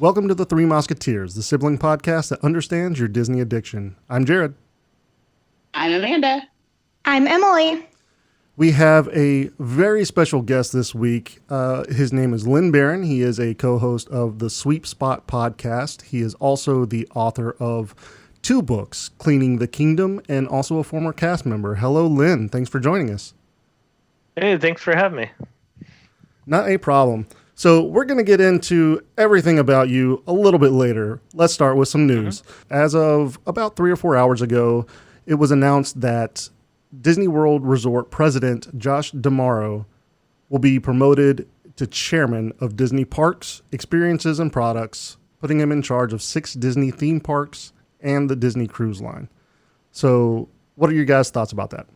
Welcome to the Three Musketeers, the sibling podcast that understands your Disney addiction. I'm Jared. I'm Amanda. I'm Emily. We have a very special guest this week. His name is Lynn Barron. He is a co-host of the Sweep Spot podcast. He is also the author of 2 books, Cleaning the Kingdom, and also a former cast member. Hello, Lynn. Thanks for joining us. Hey, thanks for having me. Not a problem. So we're going to get into everything about you a little bit later. Let's start with some news. As of about 3 or 4 hours ago, it was announced that Disney World Resort President Josh D'Amaro will be promoted to chairman of Disney Parks, Experiences, and Products, putting him in charge of 6 Disney theme parks and the Disney Cruise Line. So what are your guys' thoughts about that?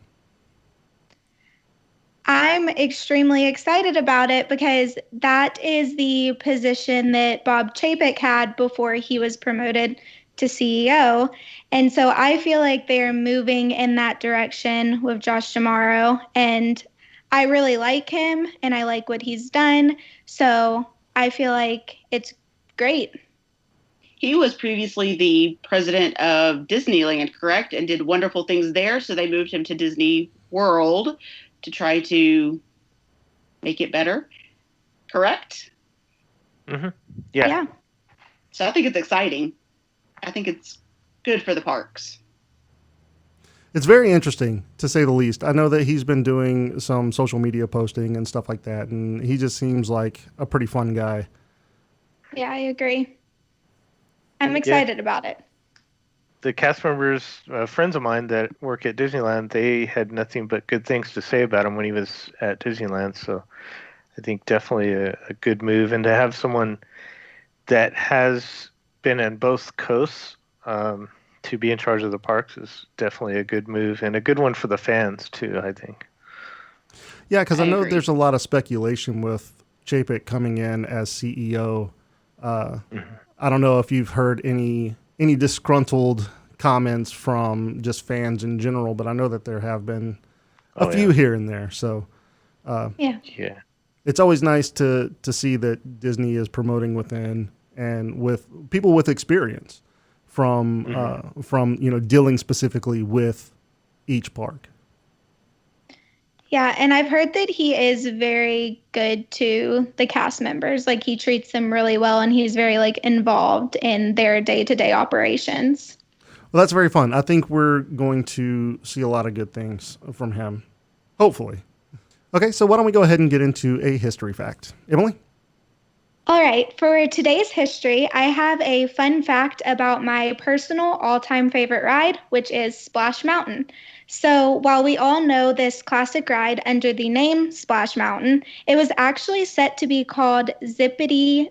I'm extremely excited about it because that is the position that Bob Chapek had before he was promoted to CEO. And so I feel like they're moving in that direction with Josh D'Amaro. And I really like him and I like what he's done. So I feel like it's great. He was previously the president of Disneyland, correct? And did wonderful things there. So they moved him to Disney World to try to make it better. Correct? Mm-hmm. Yeah. So I think it's exciting. I think it's good for the parks. It's very interesting, to say the least. I know that he's been doing some social media posting and stuff like that, and he just seems like a pretty fun guy. Yeah, I agree. I'm excited about it. The cast members, friends of mine that work at Disneyland, they had nothing but good things to say about him when he was at Disneyland. So I think definitely a good move. And to have someone that has been on both coasts to be in charge of the parks is definitely a good move and a good one for the fans too, I think. Yeah, because I know there's a lot of speculation with Chapek coming in as CEO. I don't know if you've heard any disgruntled comments from just fans in general, but I know that there have been a few here and there. So, Yeah. it's always nice to see that Disney is promoting within and with people with experience from dealing specifically with each park. Yeah, and I've heard that he is very good to the cast members. Like, he treats them really well, and he's very, involved in their day-to-day operations. Well, that's very fun. I think we're going to see a lot of good things from him, hopefully. Okay, so why don't we go ahead and get into a history fact. Emily? All right, for today's history, I have a fun fact about my personal all-time favorite ride, which is Splash Mountain. So while we all know this classic ride under the name Splash Mountain, it was actually set to be called Zippity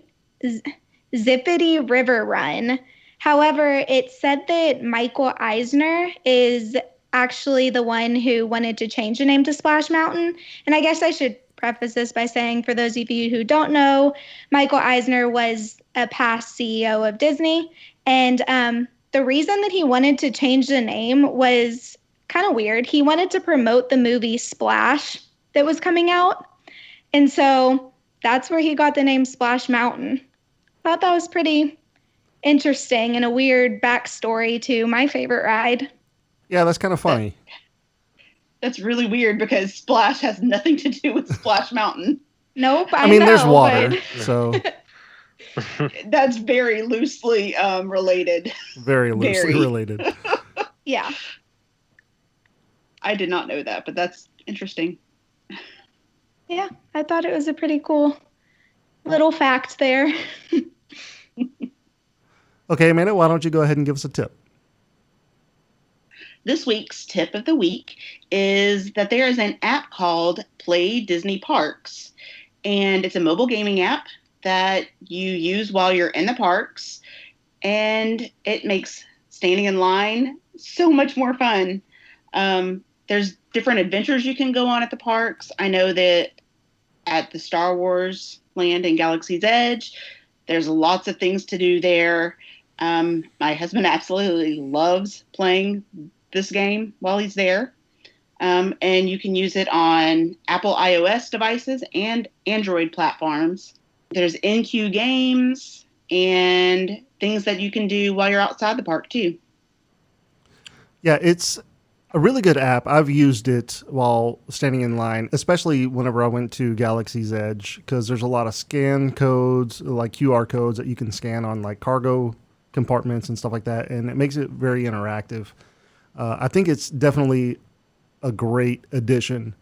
River Run. However, it said that Michael Eisner is actually the one who wanted to change the name to Splash Mountain. And I guess I should preface this by saying, for those of you who don't know, Michael Eisner was a past CEO of Disney. And the reason that he wanted to change the name was kind of weird. He wanted to promote the movie Splash that was coming out. And so that's where he got the name Splash Mountain. I thought that was pretty interesting and a weird backstory to my favorite ride. Yeah, that's kind of funny. That's really weird because Splash has nothing to do with Splash Mountain. Nope. I mean, there's water, so. That's very loosely related. Very loosely related. Yeah. I did not know that, but that's interesting. Yeah, I thought it was a pretty cool little fact there. Okay, Amanda, why don't you go ahead and give us a tip? This week's tip of the week is that there is an app called Play Disney Parks, and it's a mobile gaming app that you use while you're in the parks, and it makes standing in line so much more fun. There's different adventures you can go on at the parks. I know that at the Star Wars land in Galaxy's Edge, there's lots of things to do there. My husband absolutely loves playing this game while he's there. And you can use it on Apple iOS devices and Android platforms. There's in-queue games. and things that you can do while you're outside the park too. Yeah, it's a really good app. I've used it while standing in line, especially whenever I went to Galaxy's Edge, because there's a lot of scan codes, like QR codes that you can scan on like cargo compartments and stuff like that, and it makes it very interactive. I think it's definitely a great addition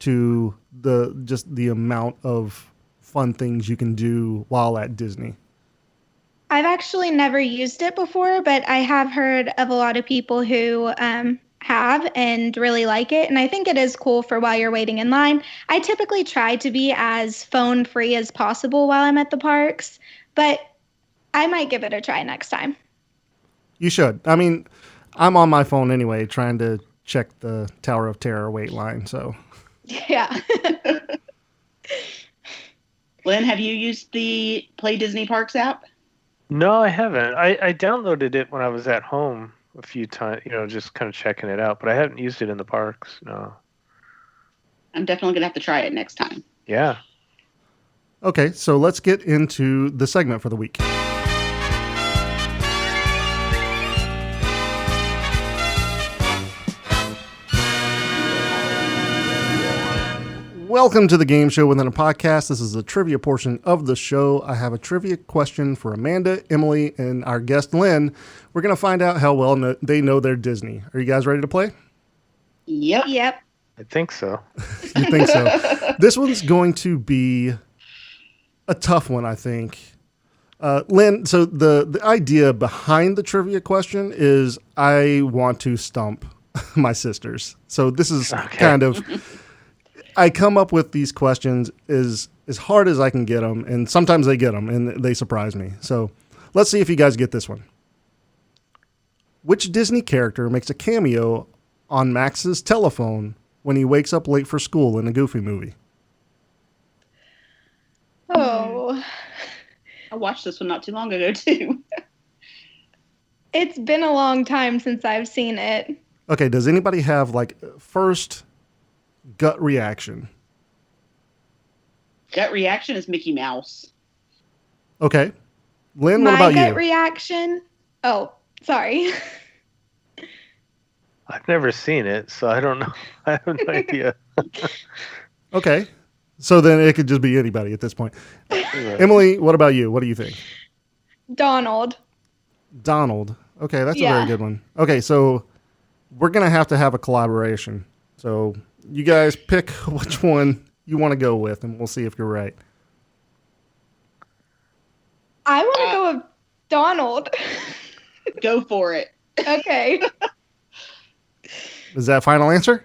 to the amount of fun things you can do while at Disney. I've actually never used it before, but I have heard of a lot of people who have and really like it. And I think it is cool for while you're waiting in line. I typically try to be as phone free as possible while I'm at the parks, but I might give it a try next time. You should. I mean, I'm on my phone anyway, trying to check the Tower of Terror wait line. So, yeah. Lynn, have you used the Play Disney Parks app? No, I haven't. I downloaded it when I was at home a few times, just kind of checking it out, but I haven't used it in the parks. No. I'm definitely going to have to try it next time. Yeah. Okay, so let's get into the segment for the week. Welcome to the game show within a podcast. This is the trivia portion of the show. I have a trivia question for Amanda, Emily, and our guest Lynn. We're going to find out how well they know their Disney. Are you guys ready to play? Yep. I think so. You think so? This one's going to be a tough one, I think. Lynn, so the idea behind the trivia question is I want to stump my sisters. So this is kind of... I come up with these questions as hard as I can get them, and sometimes they get them, and they surprise me. So let's see if you guys get this one. Which Disney character makes a cameo on Max's telephone when he wakes up late for school in a Goofy movie? Oh. I watched this one not too long ago, too. It's been a long time since I've seen it. Okay, does anybody have, first gut reaction? Gut reaction is Mickey Mouse. Okay. Lynn, what about you? My gut reaction... Oh, sorry. I've never seen it, so I don't know. I have no idea. Okay. So then it could just be anybody at this point. Emily, what about you? What do you think? Donald. Okay, that's a very good one. Okay, so we're going to have a collaboration. So you guys pick which one you want to go with, and we'll see if you're right. I want to go with Donald. Go for it. Okay. Is that final answer?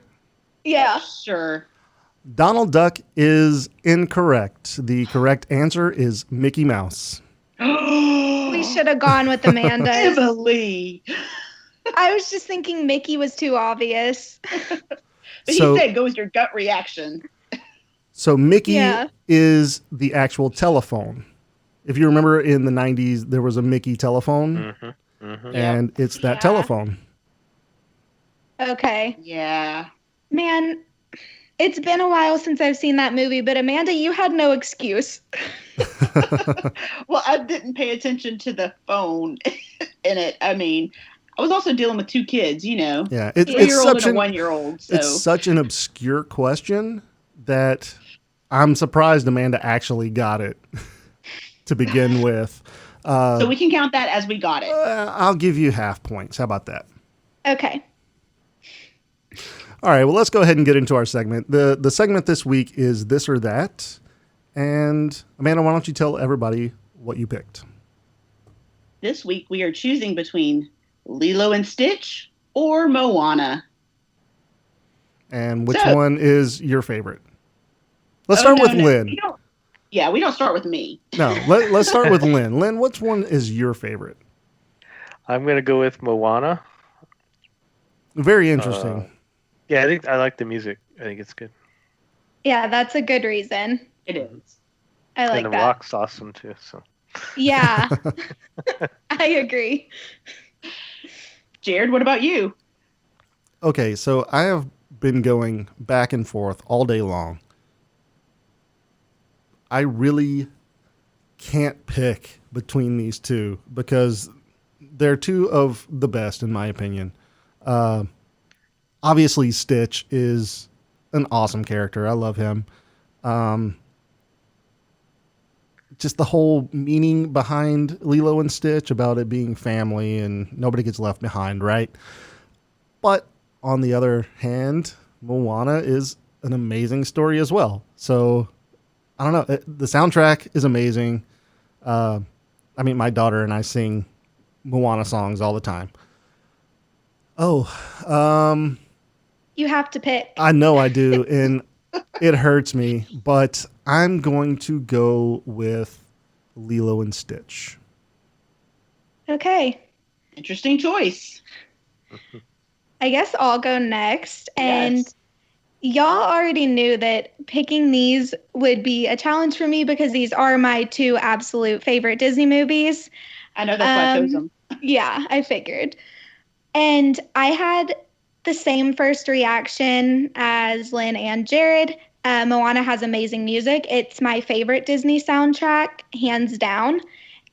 Yeah. Sure. Donald Duck is incorrect. The correct answer is Mickey Mouse. We should have gone with Amanda. Emily. I was just thinking Mickey was too obvious. But he said go with your gut reaction. So Mickey is the actual telephone. If you remember in the 90s, there was a Mickey telephone. Mm-hmm. Mm-hmm. And it's that telephone. Okay. Yeah. Man, it's been a while since I've seen that movie, but Amanda, you had no excuse. Well, I didn't pay attention to the phone in it. I mean, I was also dealing with two kids, Yeah, it's 3-year-old and a 1-year-old. So. It's such an obscure question that I'm surprised Amanda actually got it to begin with. So we can count that as we got it. I'll give you half points. How about that? Okay. All right, well, let's go ahead and get into our segment. The segment this week is This or That. And Amanda, why don't you tell everybody what you picked? This week we are choosing between Lilo and Stitch or Moana. And which one is your favorite? Let's start with Lynn. We don't start with me. No, let's start with Lynn. Lynn, which one is your favorite? I'm going to go with Moana. Very interesting. Yeah, I think I like the music. I think it's good. Yeah, that's a good reason. It is. I like that. And the rock's awesome too. So. Yeah, I agree. Jared, what about you? Okay, so I have been going back and forth all day long. I really can't pick between these two because they're two of the best, in my opinion. Obviously, Stitch is an awesome character. I love him. Just the whole meaning behind Lilo and Stitch about it being family and nobody gets left behind, right? But on the other hand, Moana is an amazing story as well. So I don't know. The soundtrack is amazing. My daughter and I sing Moana songs all the time. You have to pick. I know I do, and it hurts me, but I'm going to go with Lilo and Stitch. Okay. Interesting choice. I guess I'll go next. And Yes. y'all already knew that picking these would be a challenge for me because these are my two absolute favorite Disney movies. I know that's why I chose them. Yeah, I figured. And I had the same first reaction as Lynn and Jared. Moana has amazing music. It's my favorite Disney soundtrack, hands down.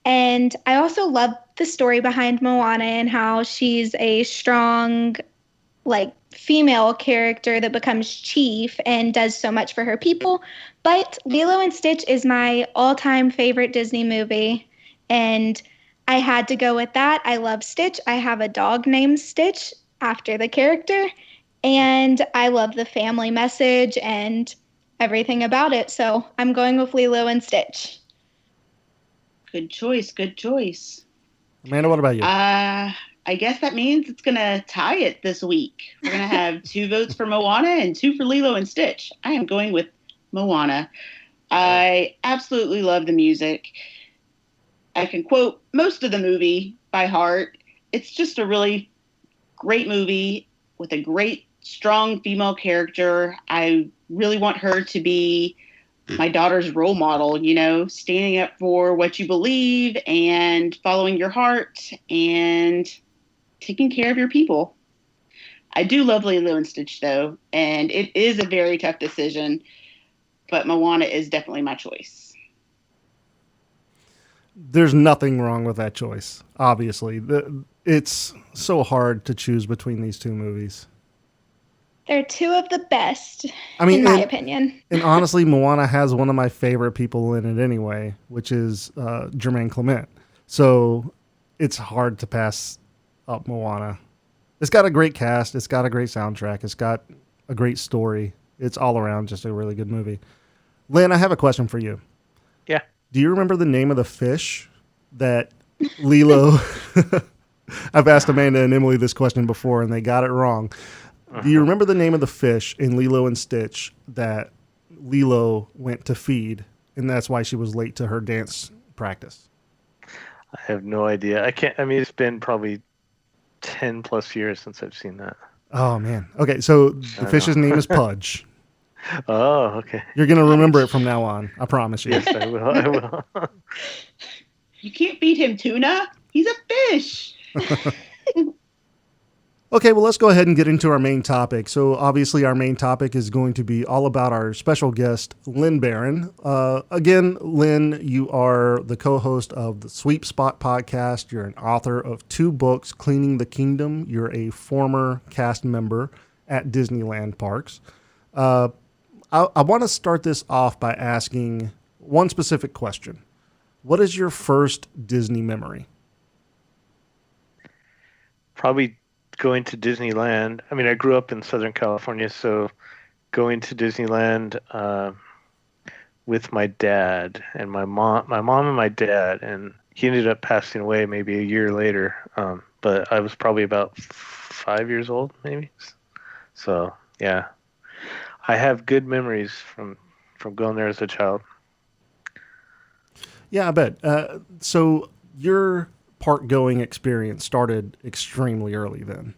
And I also love the story behind Moana and how she's a strong, female character that becomes chief and does so much for her people. But Lilo and Stitch is my all-time favorite Disney movie. And I had to go with that. I love Stitch. I have a dog named Stitch after the character. And I love the family message and everything about it. So I'm going with Lilo and Stitch. Good choice. Good choice. Amanda, what about you? I guess that means it's going to tie it this week. We're going to have 2 votes for Moana and 2 for Lilo and Stitch. I am going with Moana. I absolutely love the music. I can quote most of the movie by heart. It's just a really great movie with a great, strong female character. I really want her to be my daughter's role model, standing up for what you believe and following your heart and taking care of your people. I do love Lilo and Stitch, though, and it is a very tough decision, but Moana is definitely my choice. There's nothing wrong with that choice, obviously. It's so hard to choose between these two movies. They're two of the best, in my opinion. And honestly, Moana has one of my favorite people in it anyway, which is Jermaine Clement. So it's hard to pass up Moana. It's got a great cast. It's got a great soundtrack. It's got a great story. It's all around just a really good movie. Lynn, I have a question for you. Yeah. Do you remember the name of the fish that Lilo... I've asked Amanda and Emily this question before, and they got it wrong. Do you remember the name of the fish in Lilo and Stitch that Lilo went to feed, and that's why she was late to her dance practice? I have no idea. It's been probably 10 plus years since I've seen that. Oh, man. Okay, so the fish's name is Pudge. Oh, okay. You're going to remember it from now on. I promise you. Yes, I will. You can't feed him tuna. He's a fish. Okay, well, let's go ahead and get into our main topic. So obviously our main topic is going to be all about our special guest, Lynn Barron. Again, Lynn, you are the co-host of the Sweep Spot podcast. You're an author of 2 books, Cleaning the Kingdom. You're a former cast member at Disneyland Parks. I want to start this off by asking one specific question. What is your first Disney memory? Probably going to Disneyland. I grew up in Southern California, so going to Disneyland with my dad and my mom and my dad, and he ended up passing away maybe a year later. But I was probably about 5 years old, maybe. So yeah, I have good memories from going there as a child. Yeah, I bet. So your park going experience started extremely early then.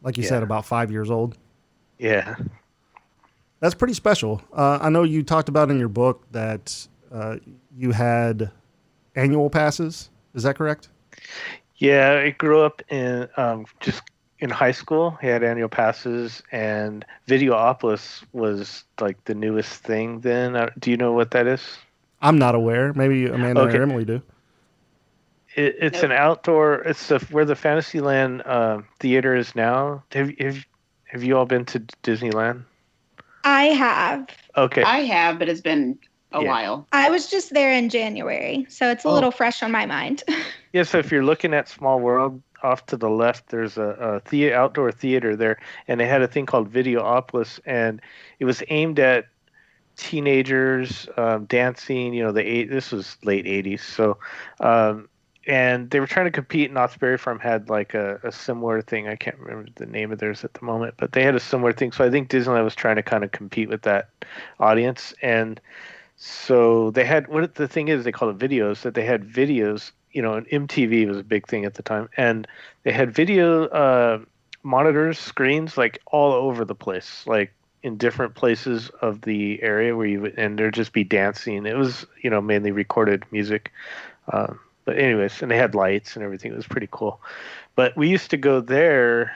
Like you said, about 5 years old. Yeah. That's pretty special. I know you talked about in your book that you had annual passes. Is that correct? Yeah, I grew up in just in high school. I had annual passes, and Videopolis was like the newest thing then. Do you know what that is? I'm not aware. Maybe Amanda Okay. or Emily do. It's Nope. an outdoor. It's where the Fantasyland theater is now. Have you all been to Disneyland? I have. Okay. I have, but it's been a Yeah. while. I was just there in January, so it's a Oh. little fresh on my mind. Yeah. So if you're looking at Small World, off to the left, there's a outdoor theater there, and they had a thing called Videopolis, and it was aimed at teenagers dancing. This was late '80s, so and they were trying to compete. And Knott's Berry Farm had like a similar thing. I can't remember the name of theirs at the moment, but they had a similar thing. So I think Disneyland was trying to kind of compete with that audience, and so they had what the thing is they call it videos. That they had videos. And MTV was a big thing at the time, and they had video monitors, screens like all over the place, like in different places of the area where you would, and there'd just be dancing. It was, mainly recorded music. But anyways, and they had lights and everything. It was pretty cool. But we used to go there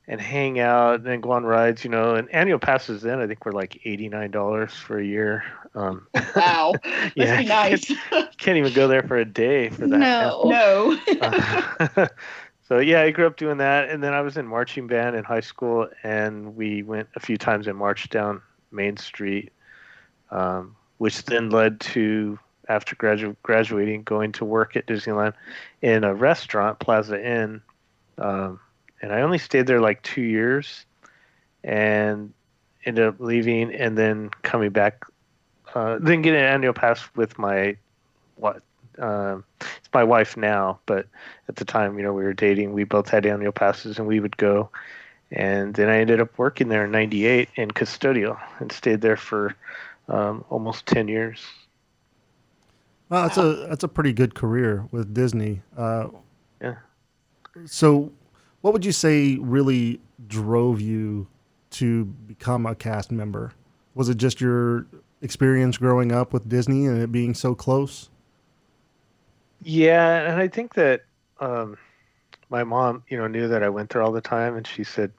and hang out and then go on rides, and annual passes then I think were like $89 for a year. Wow. Must Yeah, be nice. can't even go there for a day for that. No. No. So yeah, I grew up doing that, and then I was in marching band in high school, and we went a few times and marched down Main Street, which then led to after graduating going to work at Disneyland in a restaurant, Plaza Inn, and I only stayed there like 2 years, and ended up leaving and then coming back, then getting an annual pass with my it's my wife now, but at the time, we were dating. We both had annual passes, and we would go. And then I ended up working there in '98 in custodial and stayed there for almost 10 years. Well, that's a pretty good career with Disney. Yeah. So, what would you say really drove you to become a cast member? Was it just your experience growing up with Disney and it being so close? Yeah, and I think that my mom, knew that I went there all the time, and she said,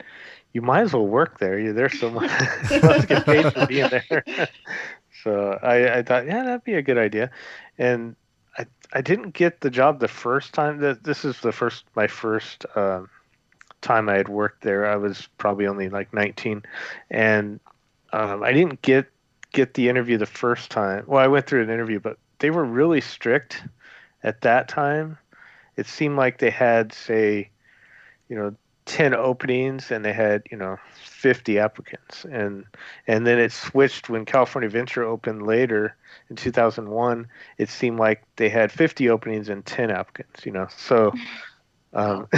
"You might as well work there. You're there so much. You must get paid for being there." So I thought, yeah, that'd be a good idea. And I didn't get the job the first time. This is my first time I had worked there. I was probably only like 19, and I didn't get the interview the first time. Well, I went through an interview, but they were really strict at that time. It seemed like they had, say, 10 openings and they had, 50 applicants. And then it switched when California Adventure opened later in 2001. It seemed like they had 50 openings and 10 applicants, So, but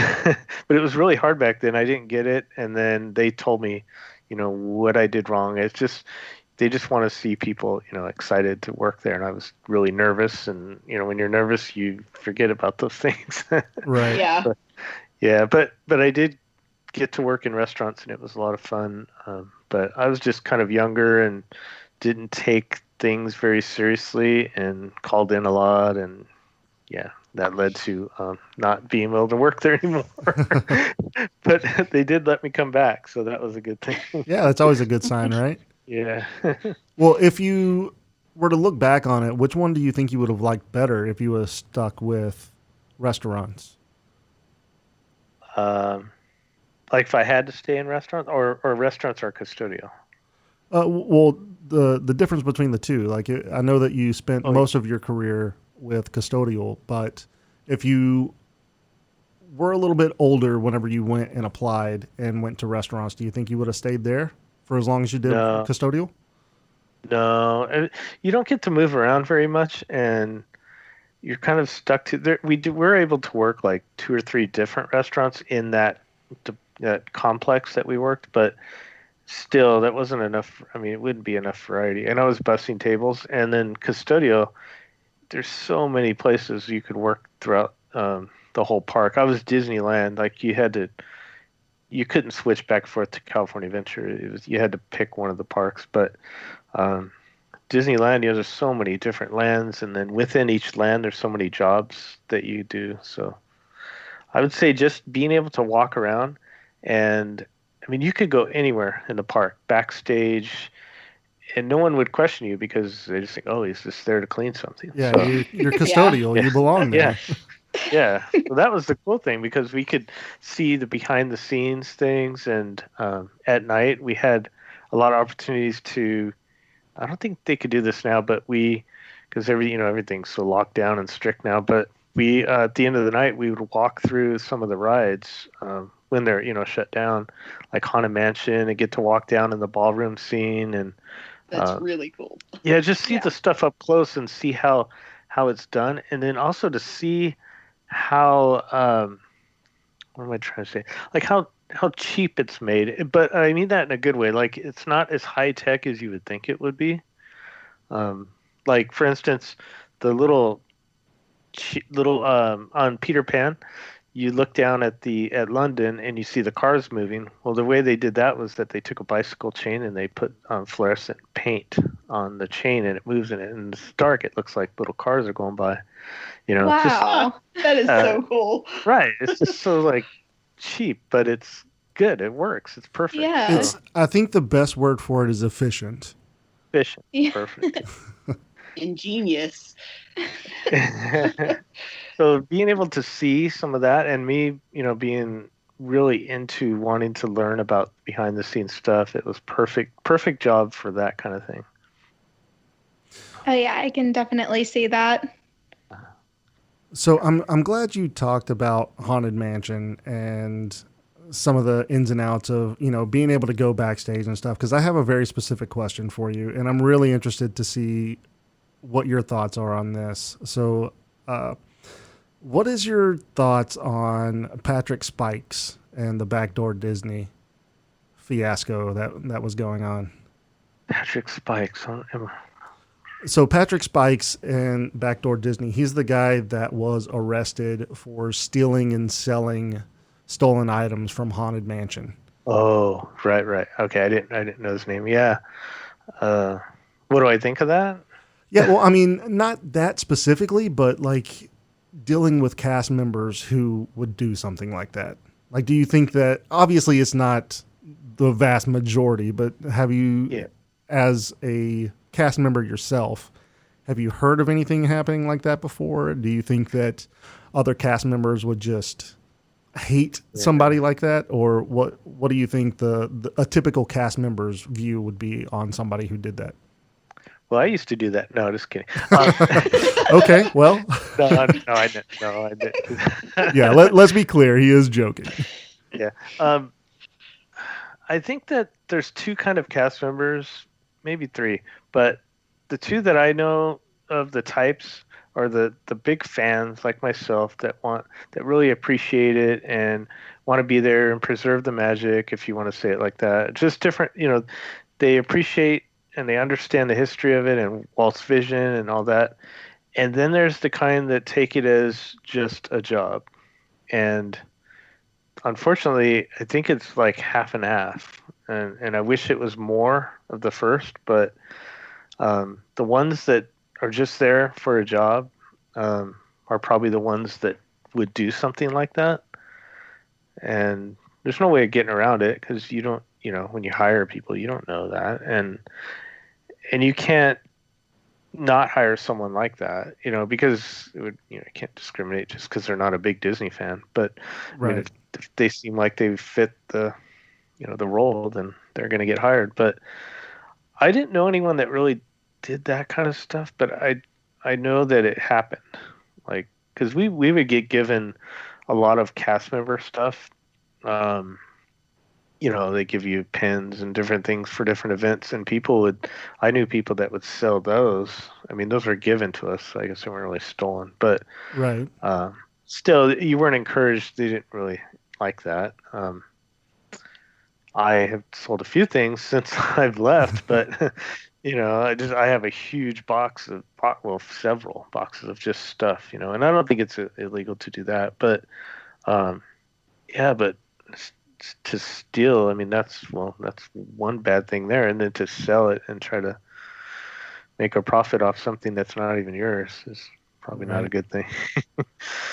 it was really hard back then. I didn't get it. And then they told me, what I did wrong. It's just, they just want to see people, excited to work there. And I was really nervous. And, when you're nervous, you forget about those things. Right. Yeah. But I did get to work in restaurants, and it was a lot of fun. But I was just kind of younger and didn't take things very seriously and called in a lot. And yeah, that led to not being able to work there anymore. But they did let me come back, so that was a good thing. Yeah, that's always a good sign, right? Yeah. Well, if you were to look back on it, which one do you think you would have liked better if you would have stuck with restaurants? Like if I had to stay in restaurants, or restaurants are custodial. Well, the difference between the two, like I know that you spent most of your career with custodial, but if you were a little bit older whenever you went and applied and went to restaurants, do you think you would have stayed there for as long as you did custodial? No, you don't get to move around very much, and you're kind of stuck to there. We're able to work like 2 or 3 different restaurants in that complex that we worked, but still that wasn't enough. I mean, it wouldn't be enough variety. And I was bussing tables, and then custodial. There's so many places you could work throughout the whole park. I was Disneyland. Like you couldn't switch back and forth to California Adventure. You had to pick one of the parks. But Disneyland, there's so many different lands, and then within each land, there's so many jobs that you do. So I would say just being able to walk around, and I mean, you could go anywhere in the park, backstage, and no one would question you because they just think, oh, he's just there to clean something. Yeah, So, you're custodial. Yeah. You belong there. Yeah. So that was the cool thing because we could see the behind the scenes things, and at night we had a lot of opportunities to. I don't think they could do this now, but because everything's so locked down and strict now. But we at the end of the night we would walk through some of the rides when they're shut down, like Haunted Mansion, and get to walk down in the ballroom scene, and That's really cool. yeah, just see the stuff up close and see how it's done, and then also to see how what am I trying to say? Like how cheap it's made, but I mean that in a good way. Like it's not as high tech as you would think it would be. Like for instance, the little on Peter Pan, you look down at London and you see the cars moving. Well, the way they did that was that they took a bicycle chain and they put fluorescent paint on the chain, and it moves in it. And it's dark. It looks like little cars are going by. Wow. That is so cool. Right. It's just so like cheap, but it's good. It works. It's perfect. Yeah. I think the best word for it is efficient. Efficient. Yeah. Perfect. Ingenious. So being able to see some of that, and me, being really into wanting to learn about behind the scenes stuff, it was perfect job for that kind of thing. Oh yeah, I can definitely see that. So I'm glad you talked about Haunted Mansion and some of the ins and outs of, being able to go backstage and stuff, because I have a very specific question for you, and I'm really interested to see what your thoughts are on this. So what is your thoughts on Patrick Spikes and the Backdoor Disney fiasco that was going on? Patrick Spikes. So Patrick Spikes and Backdoor Disney, he's the guy that was arrested for stealing and selling stolen items from Haunted Mansion. Oh, right. Okay, I didn't know his name. Yeah. What do I think of that? Yeah, well, I mean, not that specifically, but like dealing with cast members who would do something like that. Like, do you think that, obviously it's not the vast majority, but have you, as a cast member yourself, have you heard of anything happening like that before? Do you think that other cast members would just hate somebody like that? Or what do you think a typical cast member's view would be on somebody who did that? Well, I used to do that. No, just kidding. Okay, well. No, I didn't. No, I didn't. Yeah, let's be clear. He is joking. Yeah. I think that there's two kind of cast members, maybe three, but the two that I know of, the types, are the big fans like myself that really appreciate it and want to be there and preserve the magic, if you want to say it like that. Just different, they appreciate and they understand the history of it and Walt's vision and all that. And then there's the kind that take it as just a job. And unfortunately, I think it's like half and half. And I wish it was more of the first, but the ones that are just there for a job are probably the ones that would do something like that. And there's no way of getting around it because you don't, when you hire people, you don't know that. And you can't not hire someone like that, because it would, you can't discriminate just because they're not a big Disney fan. But right. I mean, if they seem like they fit the role, then they're going to get hired. But I didn't know anyone that really did that kind of stuff, but I know that it happened. Like, because we would get given a lot of cast member stuff. They give you pins and different things for different events, and I knew people that would sell those. I mean, those were given to us, so I guess they weren't really stolen, but right. Still, you weren't encouraged. They didn't really like that. I have sold a few things since I've left, but I have a huge several boxes of just stuff, and I don't think it's illegal to do that, but but to steal, I mean, that's one bad thing there, and then to sell it and try to make a profit off something that's not even yours is probably not a good thing.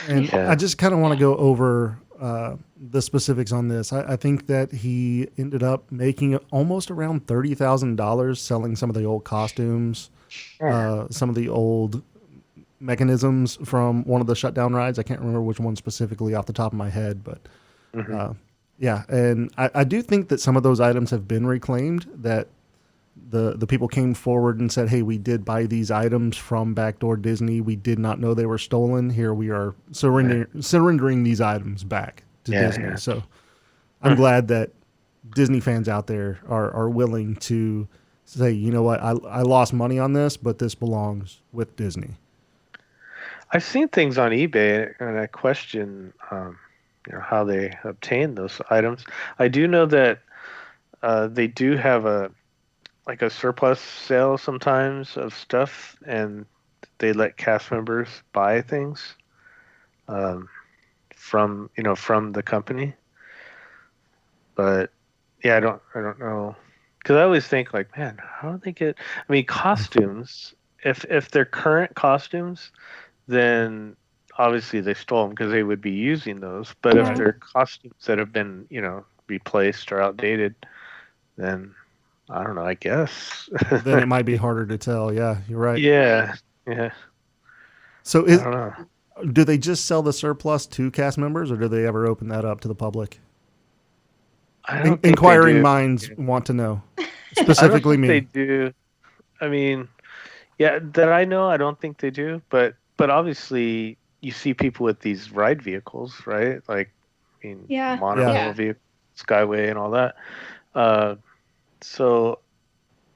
And I just kind of want to go over the specifics on this. I think that he ended up making almost around $30,000 selling some of the old costumes, some of the old mechanisms from one of the shutdown rides. I can't remember which one specifically off the top of my head, but yeah. And I do think that some of those items have been reclaimed, that the people came forward and said, hey, we did buy these items from Backdoor Disney. We did not know they were stolen. Here we are surrendering these items back to Disney. Yeah. So I'm glad that Disney fans out there are willing to say, you know what, I lost money on this, but this belongs with Disney. I've seen things on eBay, and I question how they obtain those items. I do know that they do have a surplus sale sometimes of stuff, and they let cast members buy things from the company. But yeah, I don't know, because I always think like, man, how do they get? I mean, costumes. If they're current costumes, then obviously they stole them because they would be using those. But if they're costumes that have been replaced or outdated, then I don't know, I guess. Then it might be harder to tell. Yeah, you're right. Yeah. So I don't know. Do they just sell the surplus to cast members, or do they ever open that up to the public? I don't think Inquiring minds want to know. Specifically me. They do. I mean, yeah, that I know, I don't think they do. But obviously, you see people with these ride vehicles, right? Like, monorail vehicle, Skyway, and all that. So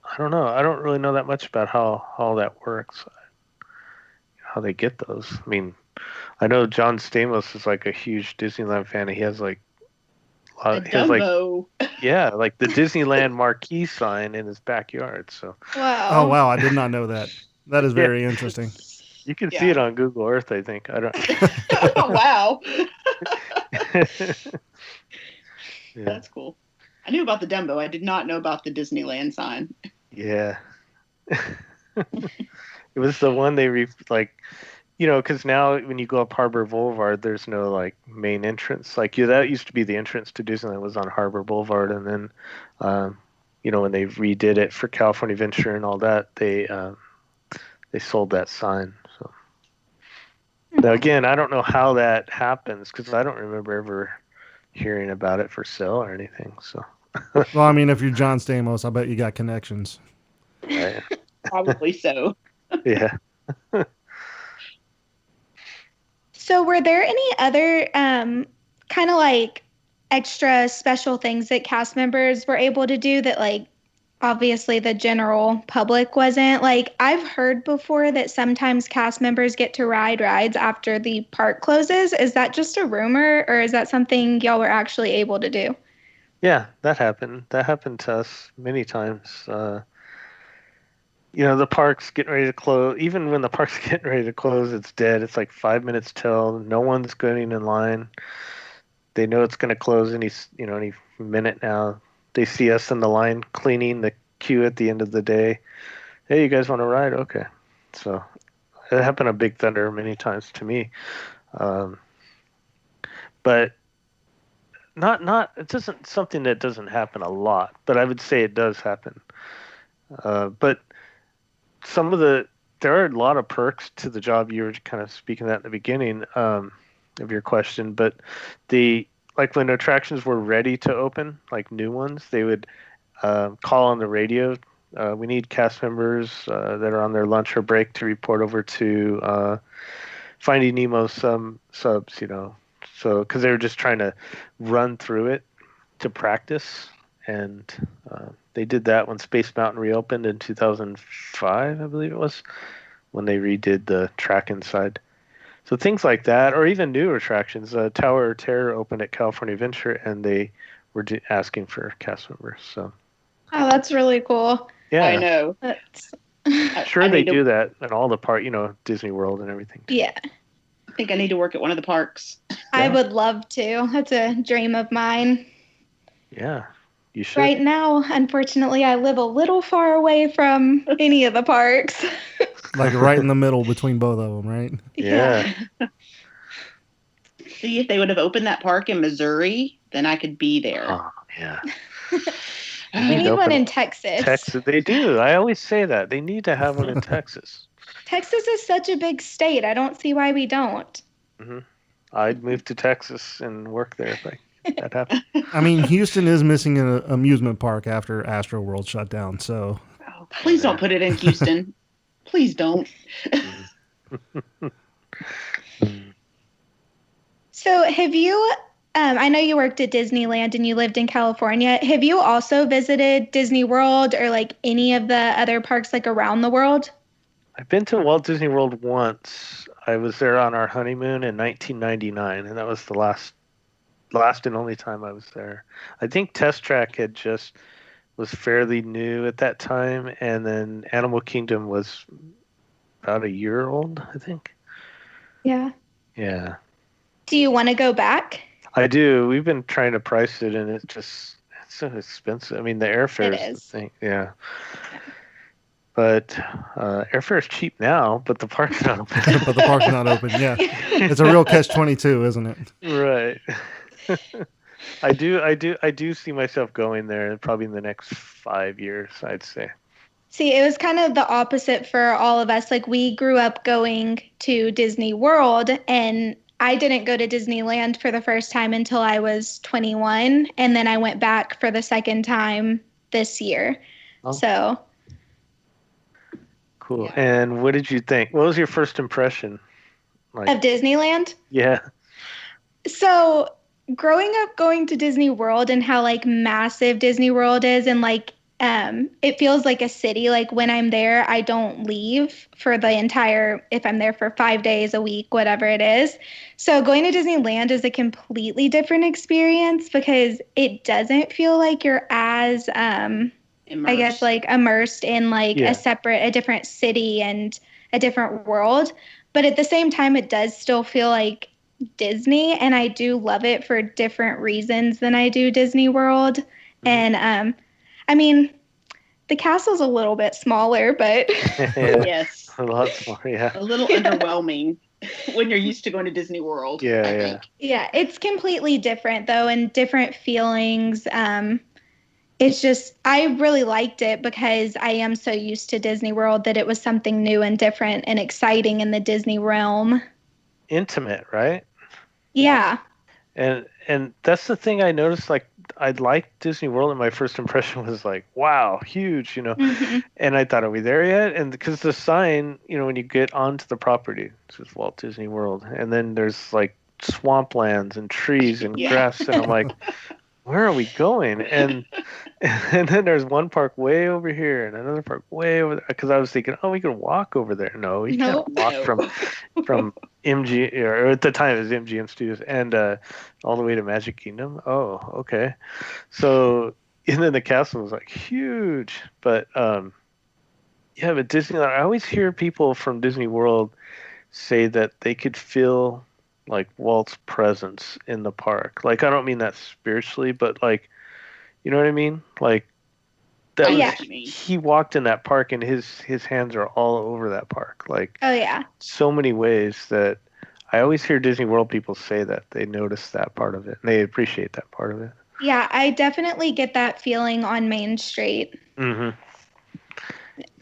I don't know. I don't really know that much about how that works, how they get those. I mean, I know John Stamos is like a huge Disneyland fan. He has like Dumbo. Like the Disneyland marquee sign in his backyard. So wow. Oh wow, I did not know that. That is very interesting. You can see it on Google Earth, I think. I don't. Oh, wow. That's cool. I knew about the Dumbo. I did not know about the Disneyland sign. Yeah. It was the one they because now when you go up Harbor Boulevard, there's no like main entrance. Like that used to be the entrance to Disneyland, was on Harbor Boulevard, and then when they redid it for California Adventure and all that, they sold that sign. So now again, I don't know how that happens because I don't remember ever hearing about it for sale or anything. So. Well, I mean, if you're John Stamos, I bet you got connections. Right. Probably so. Yeah. So were there any other kind of like extra special things that cast members were able to do that like obviously the general public wasn't? Like I've heard before that sometimes cast members get to ride rides after the park closes. Is that just a rumor, or is that something y'all were actually able to do? Yeah, that happened. That happened to us many times. The park's getting ready to close. Even when the park's getting ready to close, it's dead. It's like 5 minutes till. No one's getting in line. They know it's going to close any minute now. They see us in the line cleaning the queue at the end of the day. Hey, you guys want to ride? Okay. So it happened to Big Thunder many times to me. But not it isn't something that doesn't happen a lot, but I would say it does happen. But there are a lot of perks to the job. You were kind of speaking that in the beginning of your question, but when attractions were ready to open, like new ones, they would call on the radio. We need cast members that are on their lunch or break to report over to Finding Nemo subs, so because they were just trying to run through it to practice. And they did that when Space Mountain reopened in 2005, I believe it was, when they redid the track inside. So things like that, or even new attractions. Tower of Terror opened at California Adventure, and they were asking for cast members. So. Oh, that's really cool. Yeah, I know. Sure, they do that in all the park, Disney World and everything. Yeah. I think I need to work at one of the parks. I would love to. That's a dream of mine. Yeah, you should. Right now, unfortunately, I live a little far away from any of the parks. Like right in the middle between both of them, right? Yeah. See, if they would have opened that park in Missouri, then I could be there. Oh, yeah. We need one in Texas. Texas, they do. I always say that. They need to have one in Texas. Texas is such a big state. I don't see why we don't. Mm-hmm. I'd move to Texas and work there if that happened. I mean, Houston is missing an amusement park after Astro World shut down. So Oh, please don't put it in Houston. Please don't. So have you, I know you worked at Disneyland and you lived in California. Have you also visited Disney World or like any of the other parks like around the world? I've been to Walt Disney World once. I was there on our honeymoon in 1999, and that was the last and only time I was there. I think Test Track was fairly new at that time, and then Animal Kingdom was about a year old, I think. Yeah. Yeah. Do you want to go back? I do. We've been trying to price it, and it's so expensive. I mean, the airfare is the thing. Yeah. But airfare is cheap now, but the park's not open. But the park's not open. Yeah, it's a real catch-22, isn't it? Right. I do see myself going there probably in the next 5 years, I'd say. See, it was kind of the opposite for all of us. Like we grew up going to Disney World, and I didn't go to Disneyland for the first time until I was 21, and then I went back for the second time this year. Oh. So cool. Yeah. And what did you think? What was your first impression? of Disneyland? Yeah. So growing up going to Disney World and how like massive Disney World is, and like it feels like a city. Like when I'm there, I don't leave for the entire, if I'm there for 5 days a week, whatever it is. So going to Disneyland is a completely different experience because it doesn't feel like you're as I guess like immersed in like a different city and a different world. But at the same time, it does still feel like Disney, and I do love it for different reasons than I do Disney World. Mm-hmm. And I mean, the castle's a little bit smaller, but yes, a lot smaller. Yeah, a little underwhelming when you're used to going to Disney World. Yeah. It's completely different though, and different feelings. It's just, I really liked it because I am so used to Disney World that it was something new and different and exciting in the Disney realm. Intimate, right? Yeah. And that's the thing I noticed, like, I liked Disney World, and my first impression was like, wow, huge, Mm-hmm. And I thought, are we there yet? And because the sign, when you get onto the property, it says Walt Disney World, and then there's like swamplands and trees and grass, and I'm like, where are we going? And then there's one park way over here and another park way over there. Because I was thinking, we can walk over there. No, you can't walk from MG, or at the time it was MGM Studios, and all the way to Magic Kingdom. Oh, okay. So, and then the castle was like huge. But but Disneyland, I always hear people from Disney World say that they could feel like Walt's presence in the park. Like, I don't mean that spiritually, but like, you know what I mean? Like that he walked in that park and his hands are all over that park. Like, so many ways that I always hear Disney World people say that they notice that part of it and they appreciate that part of it. Yeah, I definitely get that feeling on Main Street. Mm-hmm.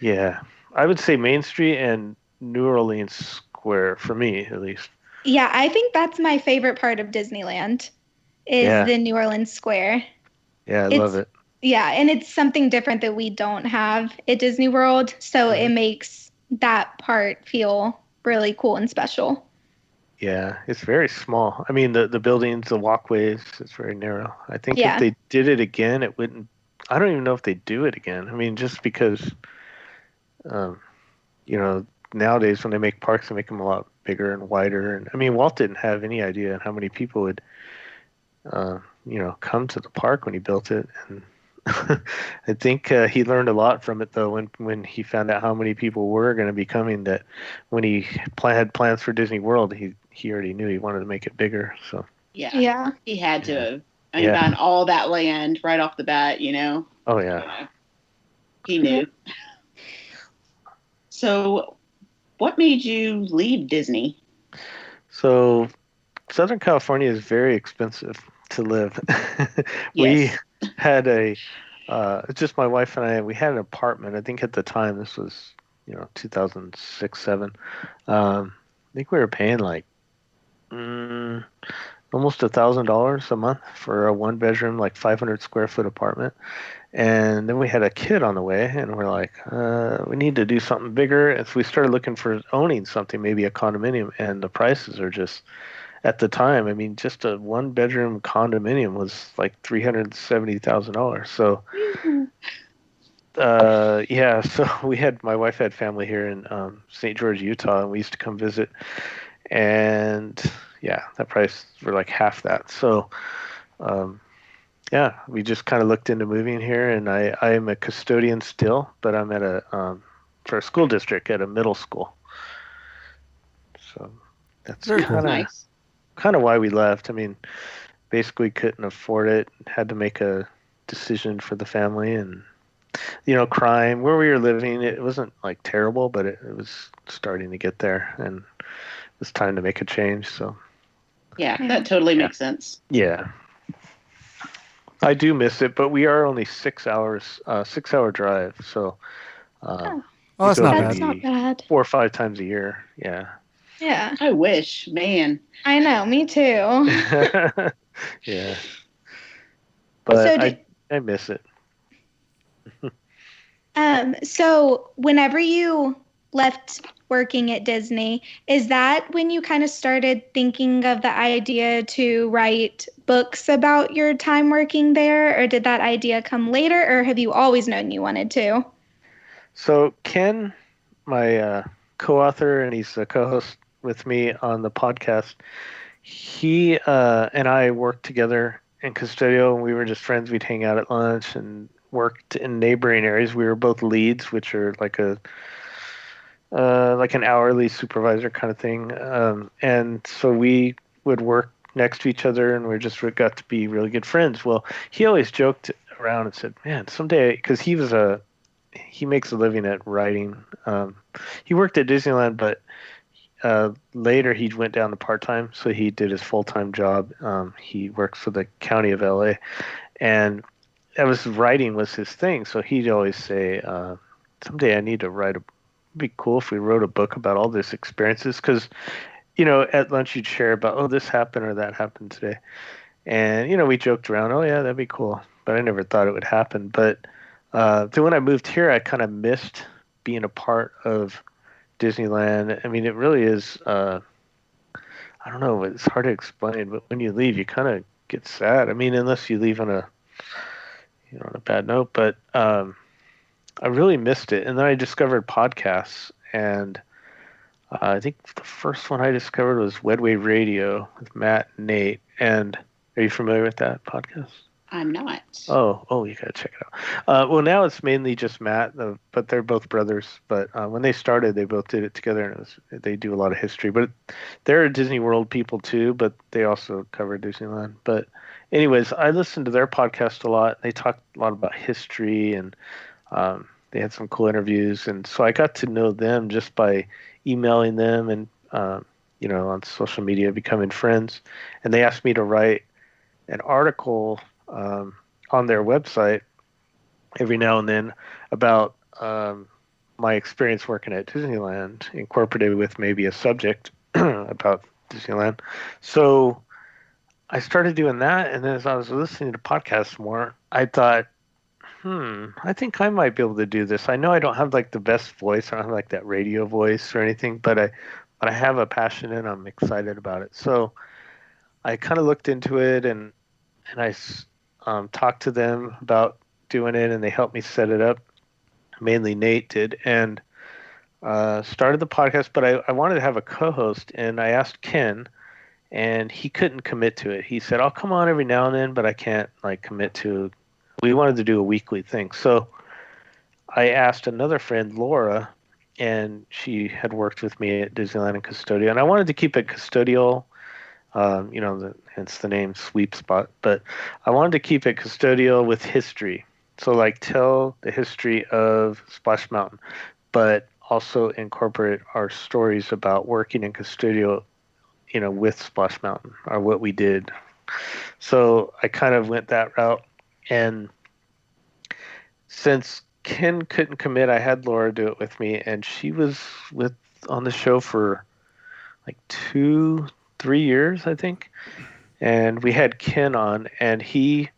Yeah. I would say Main Street and New Orleans Square, for me at least. Yeah, I think that's my favorite part of Disneyland is the New Orleans Square. Yeah, I love it. Yeah, and it's something different that we don't have at Disney World, so it makes that part feel really cool and special. Yeah, it's very small. I mean, the buildings, the walkways, it's very narrow. I think if they did it again, it wouldn't... I don't even know if they do it again. I mean, just because, nowadays when they make parks, they make them a lot bigger and wider. And I mean, Walt didn't have any idea how many people would, come to the park when he built it. And I think he learned a lot from it, though, when he found out how many people were going to be coming, that when he had plans for Disney World, he already knew he wanted to make it bigger. So yeah, he had to have. I mean, buying all that land right off the bat, Oh, yeah. He knew. So what made you leave Disney? So Southern California is very expensive to live. We Yes. had just my wife and I, we had an apartment. I think at the time, this was, 2006, 7. I think we were paying like almost $1,000 a month for a 1 bedroom, like 500 square foot apartment. And then we had a kid on the way, and we're like, we need to do something bigger. And so we started looking for owning something, maybe a condominium, and the prices are just, at the time, I mean, just a 1 bedroom condominium was like $370,000. So, yeah, so my wife had family here in St. George, Utah, and we used to come visit. And yeah, that price were like half that. So, yeah, we just kind of looked into moving here, and I am a custodian still, but I'm at for a school district at a middle school. So that's Very cool. Nice. kind of why we left. I mean, basically couldn't afford it, had to make a decision for the family, and crime where we were living, it wasn't like terrible, but it was starting to get there, and it was time to make a change. So Yeah, that totally makes sense. yeah, I do miss it, but we are only 6 hours, 6 hour drive. So Oh, that's not That's bad. not bad. 4 or 5 times a year. Yeah. Yeah. I wish, man. I know, me too. Yeah. But I miss it. So whenever you left working at Disney, is that when you kind of started thinking of the idea to write books about your time working there, or did that idea come later, or have you always known you wanted to? So Ken, my co-author, and he's a co-host with me on the podcast, he and I worked together in custodial, and we were just friends. We'd hang out at lunch and worked in neighboring areas. We were both leads, which are like an hourly supervisor kind of thing. And so we would work next to each other, and we got to be really good friends. Well, he always joked around and said, "Man, someday," because he makes a living at writing. He worked at Disneyland, but later he went down to part-time, so he did his full-time job. He works for the county of LA, and writing was his thing. So he'd always say, someday I need to write it'd be cool if we wrote a book about all these experiences, because at lunch you'd share about, oh, this happened or that happened today, and we joked around, oh yeah, that'd be cool, but I never thought it would happen. But then when I moved here, I kind of missed being a part of Disneyland. I mean, it really is, I don't know, it's hard to explain, but when you leave, you kind of get sad. I mean, unless you leave on a bad note, but I really missed it. And then I discovered podcasts, and I think the first one I discovered was Wedway Radio with Matt and Nate. And are you familiar with that podcast? I'm not. Oh, you gotta check it out. Well, now it's mainly just Matt, but they're both brothers. But when they started, they both did it together, and they do a lot of history. But they're Disney World people too, but they also cover Disneyland. But anyways, I listened to their podcast a lot. They talked a lot about history, and they had some cool interviews, and so I got to know them just by emailing them and on social media, becoming friends. And they asked me to write an article on their website every now and then about my experience working at Disneyland, incorporated with maybe a subject about Disneyland. So I started doing that, and then as I was listening to podcasts more, I thought, I think I might be able to do this. I know I don't have like the best voice. I don't have like that radio voice or anything, but I have a passion, and I'm excited about it. So I kind of looked into it, and I talked to them about doing it, and they helped me set it up. Mainly Nate did, and started the podcast. But I wanted to have a co-host, and I asked Ken, and he couldn't commit to it. He said, "I'll come on every now and then, but I can't like commit to." We wanted to do a weekly thing, so I asked another friend, Laura, and she had worked with me at Disneyland and Custodial, and I wanted to keep it custodial. Hence the name Sweep Spot, but I wanted to keep it custodial with history. So like tell the history of Splash Mountain, but also incorporate our stories about working in custodial with Splash Mountain or what we did. So I kind of went that route. And since Ken couldn't commit, I had Laura do it with me, and she was on the show for like 2-3 years, I think. And we had Ken on, and he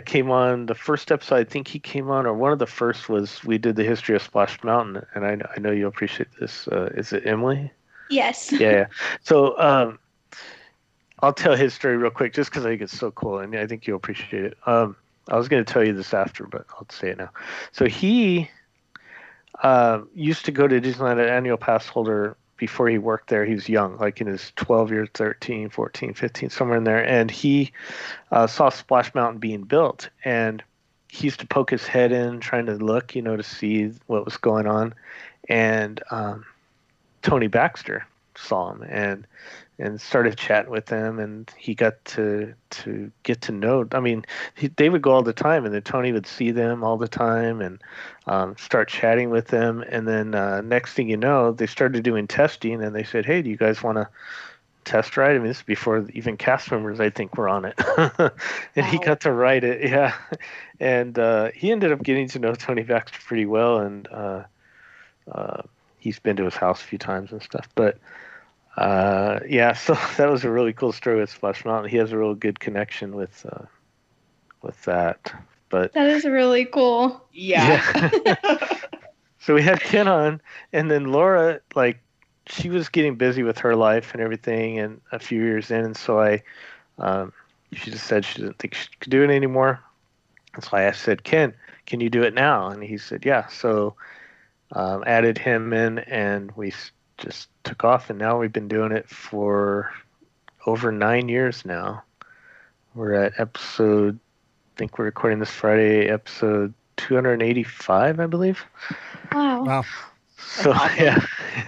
came on the first episode. I think he came on, or one of the first was we did the history of Splash Mountain, and I know you'll appreciate this. Is it Emily? Yes. Yeah. So I'll tell his story real quick, just because I think it's so cool, and I think you'll appreciate it. I was going to tell you this after, but I'll say it now. So he used to go to Disneyland, an annual pass holder. Before he worked there, he was young, like in his 12 years, 13, 14, 15, somewhere in there. And he saw Splash Mountain being built. And he used to poke his head in, trying to look, to see what was going on. And Tony Baxter saw him and started chatting with him. And he got to get to know. I mean, they would go all the time, and then Tony would see them all the time and start chatting with them. And then next thing you know, they started doing testing, and they said, "Hey, do you guys want to test ride?" I mean, this is before even cast members, I think, were on it. And he got to ride it, yeah. And he ended up getting to know Tony Baxter pretty well, and he's been to his house a few times and stuff. But yeah, so that was a really cool story with Splash Mountain. He has a real good connection with that. But that is really cool. Yeah. So we had Ken on, and then Laura, like, she was getting busy with her life and everything, and a few years in, and so she just said she didn't think she could do it anymore. And so I said, Ken, can you do it now? And he said, yeah. So added him in, and we just took off, and now we've been doing it for over 9 years now. We're at episode, I think we're recording this Friday, episode 285, I believe. Wow. So yeah,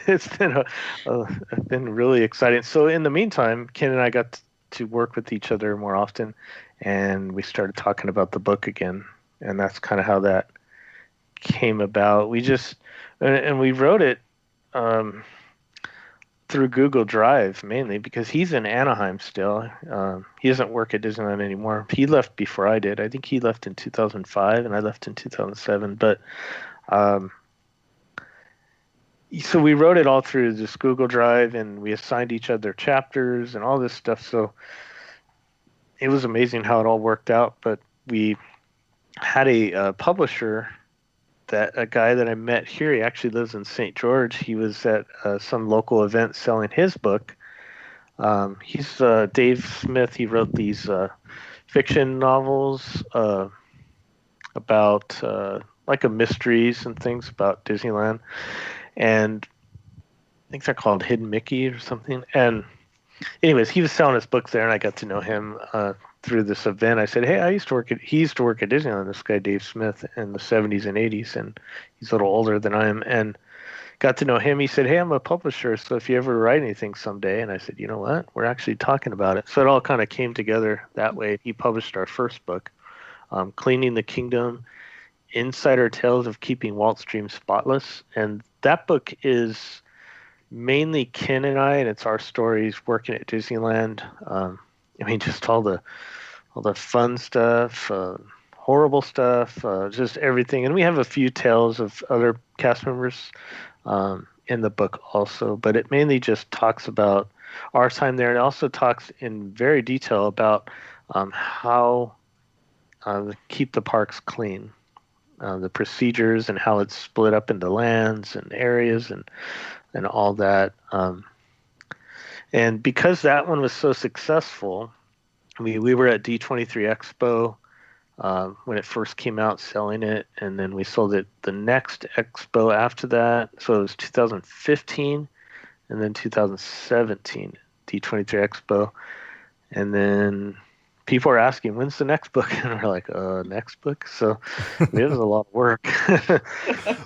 it's been really exciting. So in the meantime, Ken and I got to work with each other more often, and we started talking about the book again, and that's kind of how that came about. We wrote it through Google Drive mainly because he's in Anaheim still. He doesn't work at Disneyland anymore. He left before I did. I think he left in 2005 and I left in 2007. But so we wrote it all through this Google Drive, and we assigned each other chapters and all this stuff. So it was amazing how it all worked out. But we had a publisher, a guy that I met here. He actually lives in St. George. He was at some local event selling his book. He's Dave Smith. He wrote these fiction novels about like mysteries and things about Disneyland. And I think they're called Hidden Mickey or something. And anyways, he was selling his books there, and I got to know him through this event. I said, hey, he used to work at Disneyland, this guy Dave Smith, in the 70s and 80s, and he's a little older than I am, and got to know him. He said, hey, I'm a publisher, so if you ever write anything someday. And I said, you know what? We're actually talking about it. So it all kind of came together that way. He published our first book, Cleaning the Kingdom, Insider Tales of Keeping Walt's Dreams Spotless. And that book is mainly Ken and I, and it's our stories working at Disneyland. I mean, just all the fun stuff, horrible stuff, just everything. And we have a few tales of other cast members in the book also, but it mainly just talks about our time there. It also talks in very detail about how to keep the parks clean, the procedures, and how it's split up into lands and areas and all that. And because that one was so successful, we were at D23 Expo when it first came out, selling it, and then we sold it the next expo after that. So it was 2015 and then 2017 D23 Expo. And then people are asking, when's the next book? And we're like, next book? So it was a lot of work.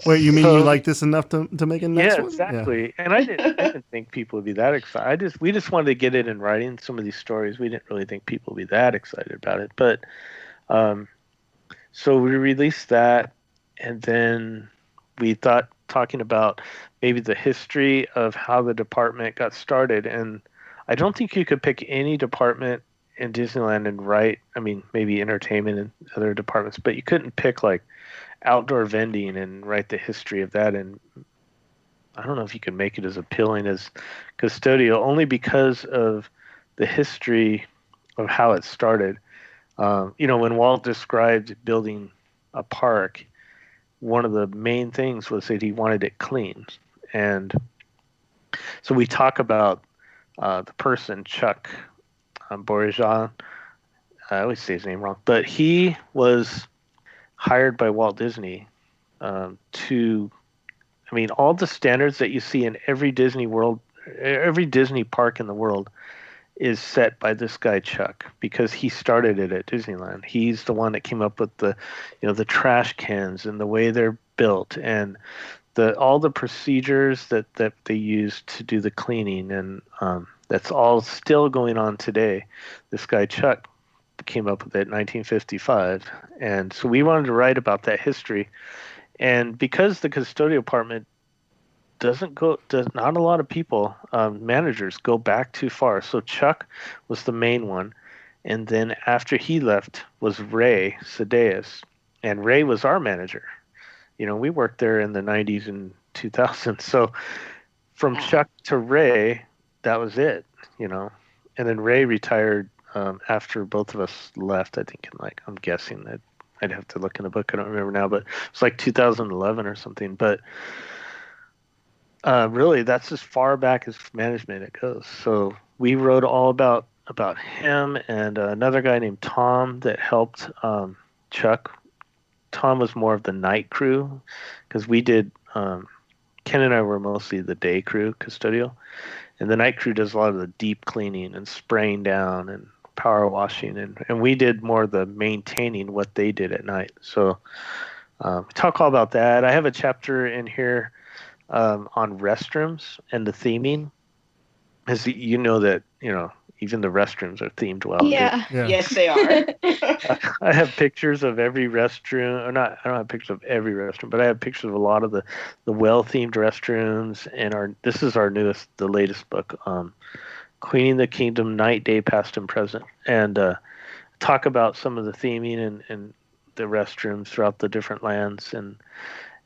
Wait, you mean you like this enough to make a next one? Yeah, exactly. And I didn't think people would be that excited. We just wanted to get it in writing, some of these stories. We didn't really think people would be that excited about it. But so we released that, and then we thought talking about maybe the history of how the department got started. And I don't think you could pick any department in Disneyland and write. I mean, maybe entertainment and other departments, but you couldn't pick like outdoor vending and write the history of that. And I don't know if you could make it as appealing as custodial, only because of the history of how it started. When Walt described building a park, one of the main things was that he wanted it clean. And so we talk about the person, Chuck Bourgeois. I always say his name wrong, but he was hired by Walt Disney all the standards that you see in every Disney park in the world is set by this guy Chuck, because he started it at Disneyland. He's the one that came up with the trash cans and the way they're built and all the procedures that they use to do the cleaning, and that's all still going on today. This guy Chuck came up with it in 1955, and so we wanted to write about that history. And because the custodial department not a lot of people, managers, go back too far. So Chuck was the main one, and then after he left was Ray Sedaeus, and Ray was our manager. We worked there in the 90s and 2000s. So from Chuck to Ray, that was it. And then Ray retired after both of us left. I think I'm guessing that I'd have to look in the book. I don't remember now, but it's like 2011 or something. But really, that's as far back as management it goes. So we wrote all about him and another guy named Tom that helped Chuck. Tom was more of the night crew, because we did Ken and I were mostly the day crew, custodial, and the night crew does a lot of the deep cleaning and spraying down and power washing, and we did more of the maintaining, what they did at night. So we talk all about that. I have a chapter in here on restrooms and the theming, as that even the restrooms are themed well. Yeah. Yes, they are. I have pictures of every restroom, or not. I don't have pictures of every restroom, but I have pictures of a lot of the well-themed restrooms. And this is our the latest book, Queening the Kingdom: Night, Day, Past, and Present, and talk about some of the theming and the restrooms throughout the different lands, and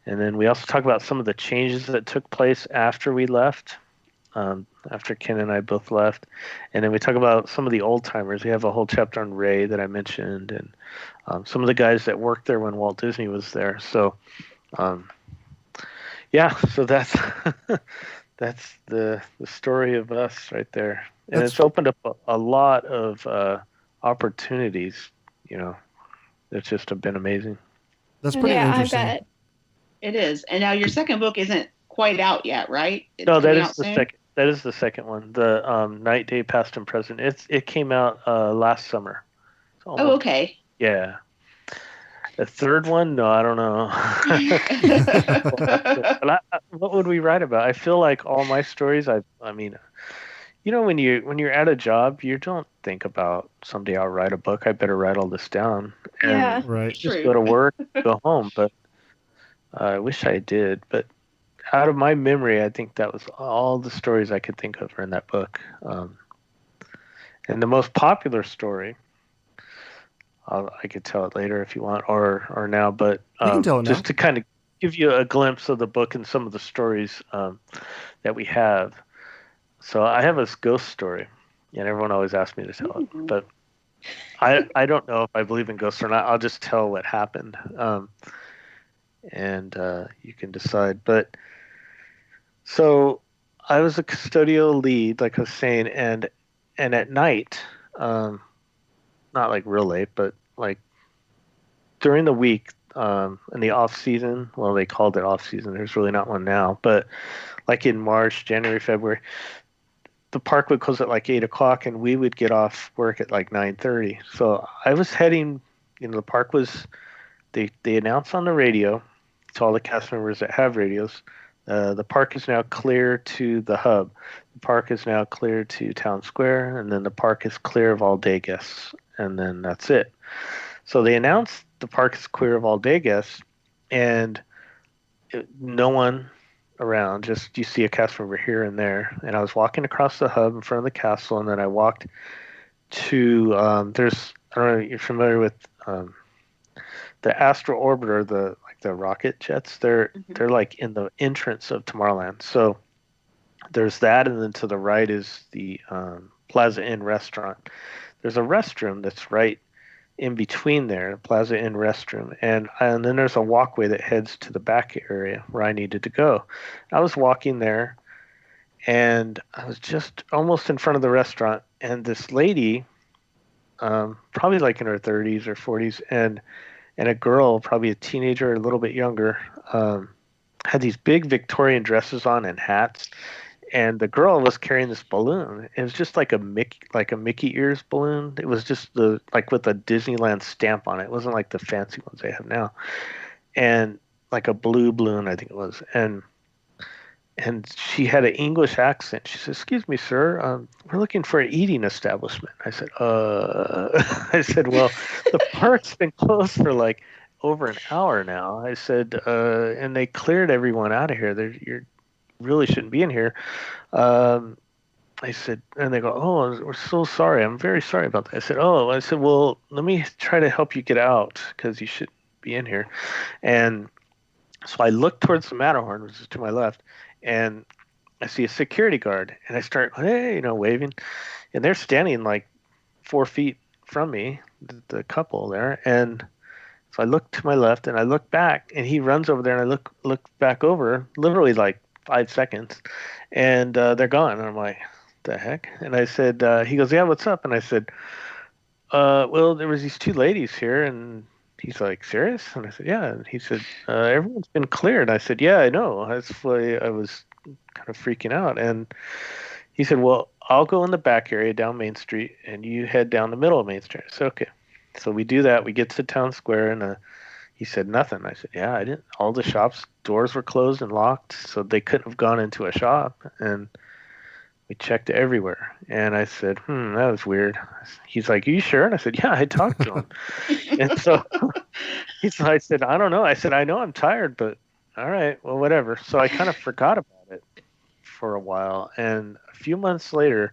then we also talk about some of the changes that took place after we left. After Ken and I both left. And then we talk about some of the old timers. We have a whole chapter on Ray that I mentioned, and some of the guys that worked there when Walt Disney was there. So, so that's that's the story of us right there. And it's opened up a lot of opportunities. It's just been amazing. That's pretty interesting. I bet. It is. And now your second book isn't quite out yet, right? No, that is the second. That is the second one, the Night, Day, Past, and Present. It came out last summer. Oh, okay. Yeah. The third one, no, I don't know. But what would we write about? I feel like all my stories. When you're at a job, you don't think about someday I'll write a book. I better write all this down. Yeah, right. Just go to work, go home. But I wish I did. But out of my memory, I think that was all the stories I could think of are in that book. And the most popular story, I could tell it later if you want, or now, but you can tell it now. Just to kind of give you a glimpse of the book and some of the stories that we have. So I have this ghost story, and everyone always asks me to tell it, but I don't know if I believe in ghosts or not. I'll just tell what happened, and you can decide. But so I was a custodial lead, like I was saying, and at night, not like real late, but like during the week, in the off season. Well, they called it off season. There's really not one now, but like in March, January, February, the park would close at like 8:00, and we would get off work at like 9:30. So I was heading. The park was. They announced on the radio to all the cast members that have radios. The park is now clear to the hub. The park is now clear to Town Square, and then the park is clear of all day guests, and then that's it. So they announced the park is clear of all day guests, and no one around. Just you see a cast member here and there. And I was walking across the hub in front of the castle, and then I walked to there's I don't know if you're familiar with the Astro Orbiter, the rocket jets. They're like in the entrance of Tomorrowland. So there's that, and then to the right is the Plaza Inn restaurant. There's a restroom that's right in between there, Plaza Inn restroom, and then there's a walkway that heads to the back area where I needed to go. I was walking there, and I was just almost in front of the restaurant, and this lady, probably like in her 30s or 40s, and a girl, probably a teenager, a little bit younger, had these big Victorian dresses on and hats. And the girl was carrying this balloon. It was just like a Mickey ears balloon. It was just with a Disneyland stamp on it. It wasn't like the fancy ones they have now. And like a blue balloon, I think it was. And she had an English accent. She said, "Excuse me, sir, we're looking for an eating establishment." I said, I said, "Well, the park's been closed for like over an hour now." I said, and they cleared everyone out of here. You're really shouldn't be in here. I said, and they go, "Oh, we're so sorry. I'm very sorry about that." I said, "Well, let me try to help you get out because you shouldn't be in here." And so I look towards the Matterhorn, which is to my left, and I see a security guard, and I start, hey, waving, and they're standing like 4 feet from me, the couple there, and so I look to my left, and I look back, and he runs over there, and I look back over, literally like 5 seconds, and they're gone. And I'm like, the heck? And I said, he goes, "Yeah, what's up?" And I said, well, there was these two ladies here. And he's like, "Serious?" And I said, "Yeah." And he said, "Everyone's been cleared." I said, "Yeah, I know. That's why I was kind of freaking out." And he said, "Well, I'll go in the back area down Main Street, and you head down the middle of Main Street." I said, "Okay." So we do that. We get to Town Square, and he said, "Nothing." I said, "Yeah, I didn't. All the shops doors were closed and locked, so they couldn't have gone into a shop." And we checked everywhere. And I said, that was weird. He's like, "Are you sure?" And I said, "Yeah, I talked to him." And so I said, "I don't know." I said, "I know I'm tired, but all right, well, whatever." So I kind of forgot about it for a while. And a few months later,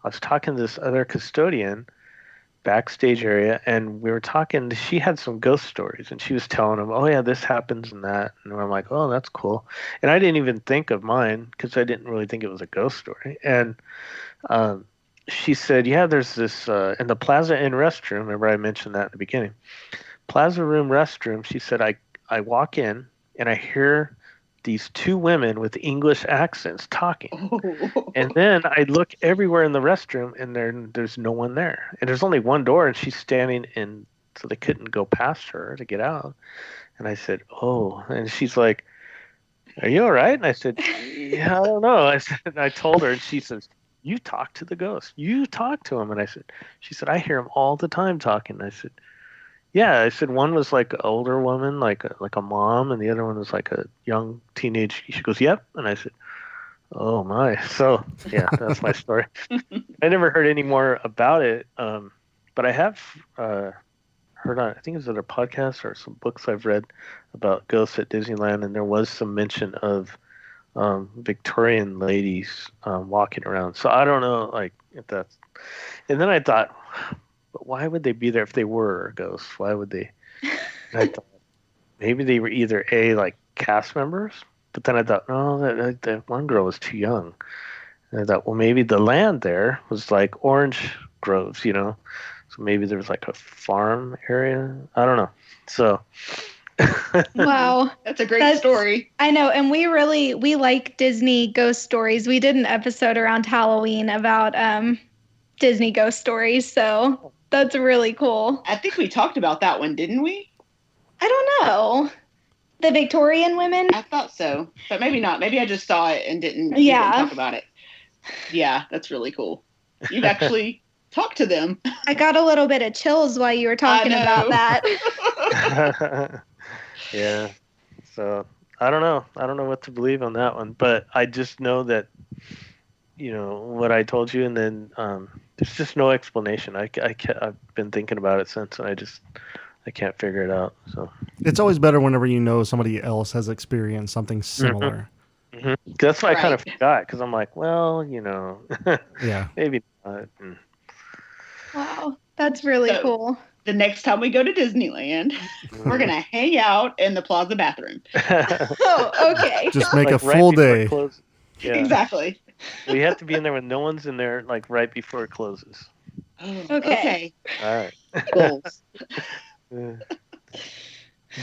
I was talking to this other custodian backstage area, and we were talking. She had some ghost stories, and she was telling him, "Oh yeah, this happens and that." And I'm like, "Oh, that's cool." And I didn't even think of mine because I didn't really think it was a ghost story. And she said, "Yeah, there's this in the Plaza Inn restroom." Remember I mentioned that in the beginning. Plaza Room restroom. She said, I walk in and I hear these two women with English accents talking. And then I look everywhere in the restroom, and there's no one there. And there's only one door, and she's standing in, so they couldn't go past her to get out. And I said, "Oh." And she's like, "Are you all right?" And I said, "Yeah, I don't know." I said, and I told her, and she says, "You talk to the ghost. You talk to him." And she said, "I hear him all the time talking." And I said, "Yeah." I said, "One was like an older woman, like a mom, and the other one was like a young teenage." She goes, "Yep." And I said, "Oh my." So yeah, that's my story. I never heard any more about it, but I have heard on, I think it was other podcasts or some books I've read about ghosts at Disneyland, and there was some mention of Victorian ladies walking around. So I don't know, like, if that's. And then I thought, but why would they be there if they were ghosts? Why would they? And I thought maybe they were either like cast members, but then I thought, no, that one girl was too young. And I thought, well, maybe the land there was like orange groves, so maybe there was like a farm area. I don't know. So. Wow. That's a great story. I know. And we like Disney ghost stories. We did an episode around Halloween about Disney ghost stories. So that's really cool. I think we talked about that one, didn't we? I don't know. The Victorian women? I thought so, but maybe not. Maybe I just saw it and didn't talk about it. Yeah, that's really cool. You've actually talked to them. I got a little bit of chills while you were talking about that. Yeah. So I don't know. I don't know what to believe on that one, but I just know that, what I told you, and then there's just no explanation. I've been thinking about it since, and I can't figure it out. So it's always better whenever somebody else has experienced something similar. That's why I kind of Right. forgot, because I'm like, well, Yeah. maybe not. Wow, that's really So cool. the next time we go to Disneyland, we're going to hang out in the plaza bathroom. Oh, okay. Just make a Like right full before it day. closes. Yeah. Exactly. We have to be in there when no one's in there, like right before it closes. Oh, Okay. All right. Goals. Yeah.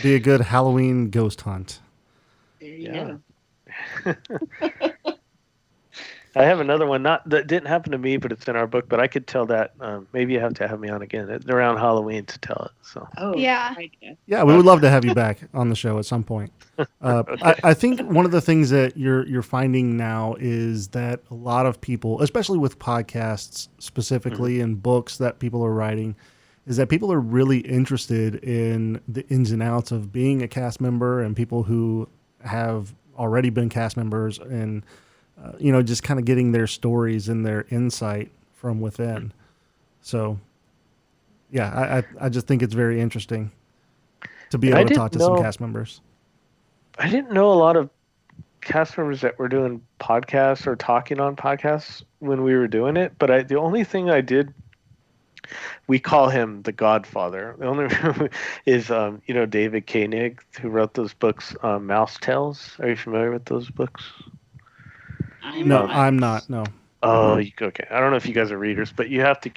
Be a good Halloween ghost hunt. There you Yeah. go. I have another one. Not that didn't happen to me, but it's in our book. But I could tell that. Maybe you have to have me on again around Halloween to tell it. So. Oh, Yeah. idea. Yeah, we would love to have you back on the show at some point. Okay. I think one of the things that you're finding now is that a lot of people, especially with podcasts specifically and books that people are writing, is that people are really interested in the ins and outs of being a cast member and people who have already been cast members and just kind of getting their stories and their insight from within. So, yeah, I just think it's very interesting to be And able to talk to some cast members. I didn't know a lot of cast members that were doing podcasts or talking on podcasts when we were doing it. But the only thing I did, we call him the Godfather. The only is David Koenig, who wrote those books, Mouse Tales. Are you familiar with those books? I'm I'm not. No. Oh, okay. I don't know if you guys are readers, but you have to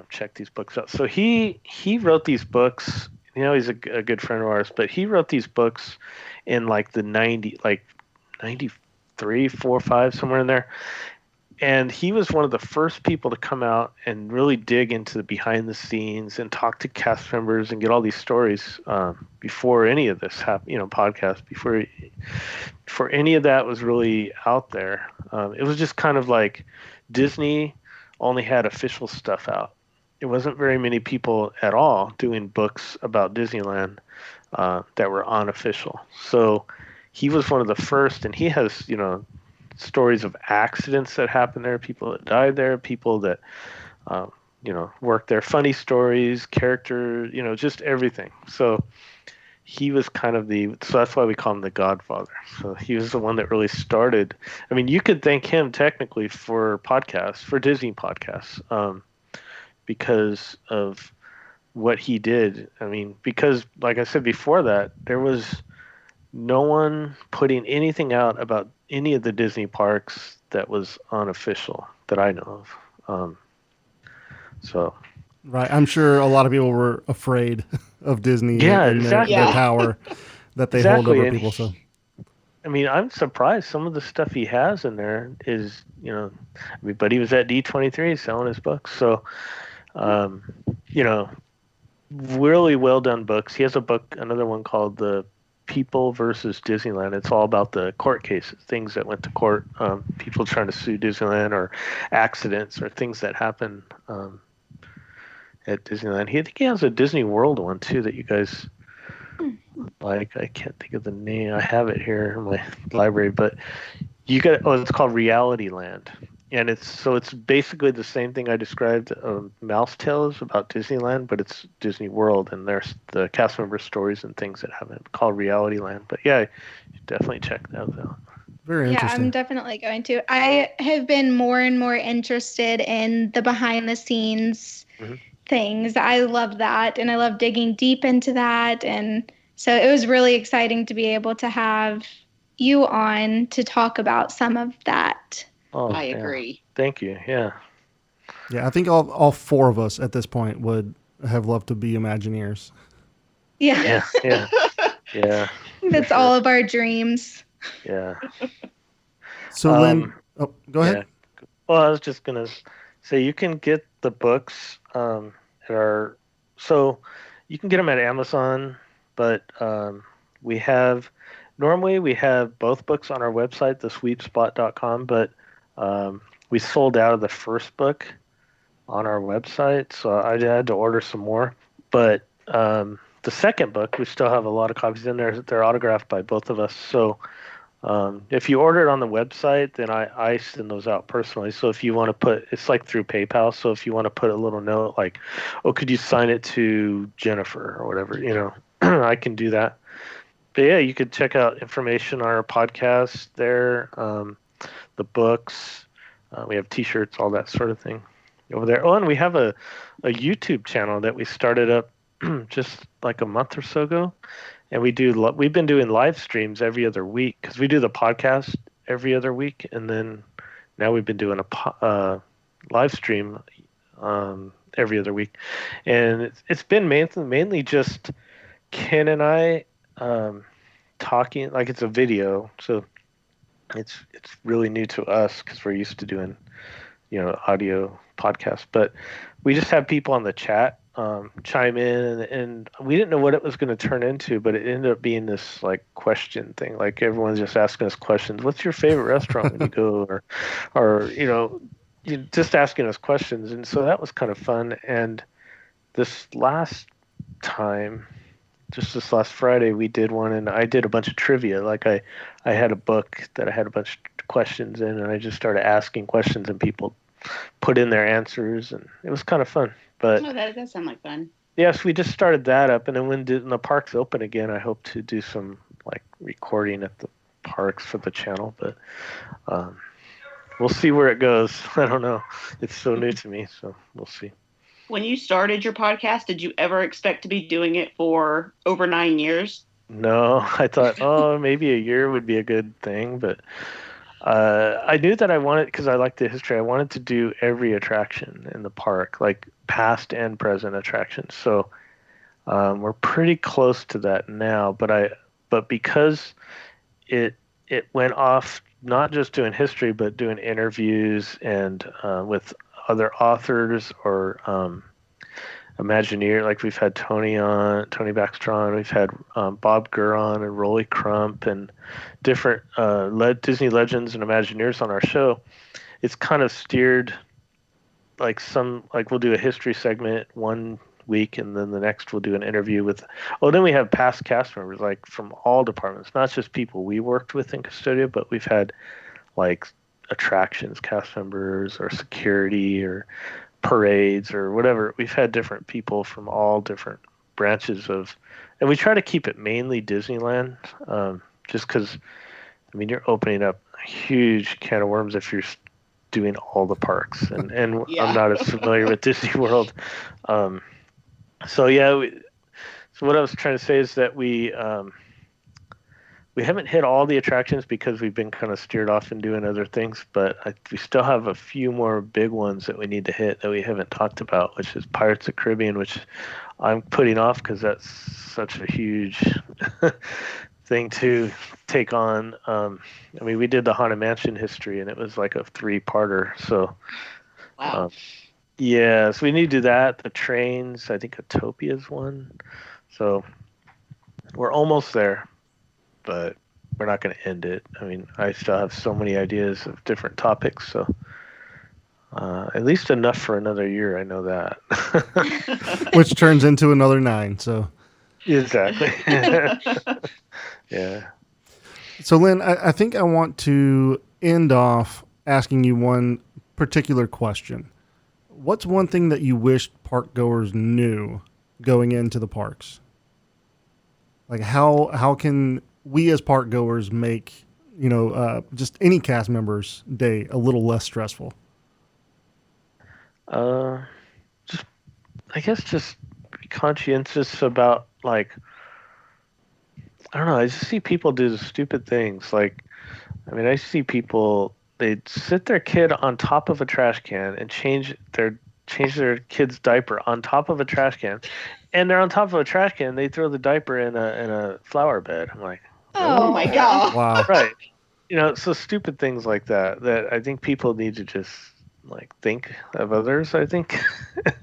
check these books out. So he wrote these books. He's a good friend of ours, but he wrote these books in like the 93, 4, 5, somewhere in there. And he was one of the first people to come out and really dig into the behind the scenes and talk to cast members and get all these stories before any of this happened, podcast, before any of that was really out there. It was just kind of like Disney only had official stuff out. It wasn't very many people at all doing books about Disneyland that were unofficial. So he was one of the first, and he has, stories of accidents that happened there, people that died there, people that, worked there, funny stories, character, just everything. So he was kind of so that's why we call him the Godfather. So he was the one that really started. I mean, you could thank him technically for Disney podcasts, because of what he did. I mean, because like I said before that, there was no one putting anything out about any of the Disney parks that was unofficial that I know of. Right. I'm sure a lot of people were afraid of Disney and exactly. their power that they hold over people. So, I mean, I'm surprised some of the stuff he has in there is, but he was at D23 selling his books. So, really well done books. He has another one called The People versus Disneyland. It's all about the court cases, things that went to court, people trying to sue Disneyland, or accidents or things that happen at Disneyland. I think he has a Disney World one too that you guys like. I can't think of the name. I have it here in my library, but it's called Reality Land. And it's basically the same thing I described Mouse Tales about Disneyland, but it's Disney World, and there's the cast member stories and things that happen, called Reality Land. But yeah, you definitely check those out. Very interesting. Yeah, I'm definitely going to. I have been more and more interested in the behind the scenes things. I love that, and I love digging deep into that. And so it was really exciting to be able to have you on to talk about some of that. Oh, I agree. Thank you. Yeah. Yeah, I think all four of us at this point would have loved to be Imagineers. Yeah. Yeah. That's all of our dreams. Yeah. So, Lynn, go ahead. Yeah. Well, I was just going to say you can get the books so you can get them at Amazon, but we have both books on our website, thesweetspot.com, but we sold out of the first book on our website, so I had to order some more. But the second book, we still have a lot of copies in there. They're autographed by both of us. So if you order it on the website, then I send those out personally. So if you want to it's like through PayPal. So if you want to put a little note like, oh, could you sign it to Jennifer or whatever, I can do that. But yeah, you could check out information on our podcast there, the books. We have T-shirts, all that sort of thing over there. Oh, and we have a YouTube channel that we started up just like a month or so ago, and we've been doing live streams every other week because we do the podcast every other week, and then now we've been doing a live stream every other week, and it's been mainly just Ken and I talking. Like, it's a video, so it's really new to us because we're used to doing audio podcasts, but we just have people on the chat chime in, and we didn't know what it was going to turn into, but it ended up being this like question thing. Like, everyone's just asking us questions. What's your favorite restaurant when you go, or just asking us questions. And so that was kind of fun. And this last time, just this last Friday, we did one, and I did a bunch of trivia. Like, I had a book that I had a bunch of questions in, and I just started asking questions, and people put in their answers, and it was kind of fun. But that does sound like fun. Yes, we just started that up, and then when the parks open again, I hope to do some like recording at the parks for the channel. But we'll see where it goes. I don't know. It's so new to me, so we'll see. When you started your podcast, did you ever expect to be doing it for over 9 years? No, I thought, maybe a year would be a good thing, but I knew that I wanted, because I like the history, I wanted to do every attraction in the park, like past and present attractions. So we're pretty close to that now, but because it went off not just doing history, but doing interviews and with other authors or Imagineer, like we've had Tony Baxter on, we've had Bob Gurr on, and Rolly Crump, and different Disney legends and Imagineers on our show. It's kind of steered like we'll do a history segment one week, and then the next we'll do an interview with. Oh, then we have past cast members, like from all departments, not just people we worked with in Custodia, but we've had like attractions cast members or security or parades or whatever. We've had different people from all different branches of, and we try to keep it mainly Disneyland, just because, I mean, you're opening up a huge can of worms if you're doing all the parks, and yeah. I'm not as familiar with Disney World. So what I was trying to say is that we haven't hit all the attractions because we've been kind of steered off and doing other things, but we still have a few more big ones that we need to hit that we haven't talked about, which is Pirates of the Caribbean, which I'm putting off because that's such a huge thing to take on. I mean, we did the Haunted Mansion history, and it was like a 3-parter. So, wow. So we need to do that. The trains, I think Utopia's one. So we're almost there, but we're not going to end it. I mean, I still have so many ideas of different topics, so at least enough for another year. I know that. Which turns into another 9. So exactly. Yeah. So Lynn, I think I want to end off asking you one particular question. What's one thing that you wished park goers knew going into the parks? Like, how can we as park goers make, just any cast member's day a little less stressful? I guess just be conscientious about, like, I don't know, I just see people do stupid things. Like, I mean, I see people, they sit their kid on top of a trash can and change their kid's diaper on top of a trash can, and they're on top of a trash can, they throw the diaper in a flower bed. I'm like, oh my God. Wow. Right. So stupid things like that I think people need to just like think of others. I think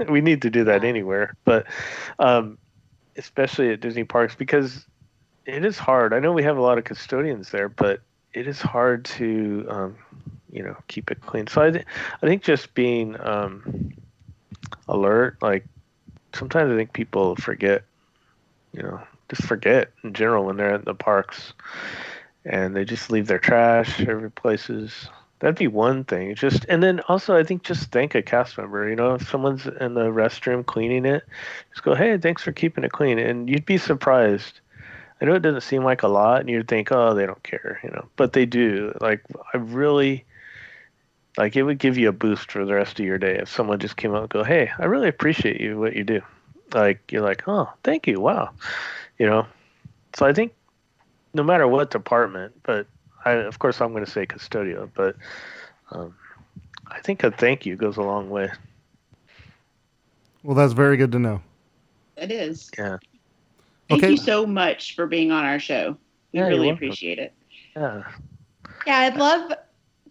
we need to do that anywhere, but especially at Disney parks, because it is hard. I know we have a lot of custodians there, but it is hard to keep it clean. So I think just being alert. Like, sometimes I think people forget, just forget in general when they're at the parks, and they just leave their trash every places. That'd be one thing. And then also I think just thank a cast member. If someone's in the restroom cleaning it, just go, hey, thanks for keeping it clean. And you'd be surprised. I know it doesn't seem like a lot, and you'd think, oh, they don't care, but they do. Like, I really, like, it would give you a boost for the rest of your day if someone just came up and go, hey, I really appreciate what you do. Like, you're like, oh, thank you, wow, So I think no matter what department, but of course I'm going to say custodial, but I think a thank you goes a long way. Well, that's very good to know. It is. Yeah. Thank you so much for being on our show. We really appreciate it. Yeah. Yeah, I'd love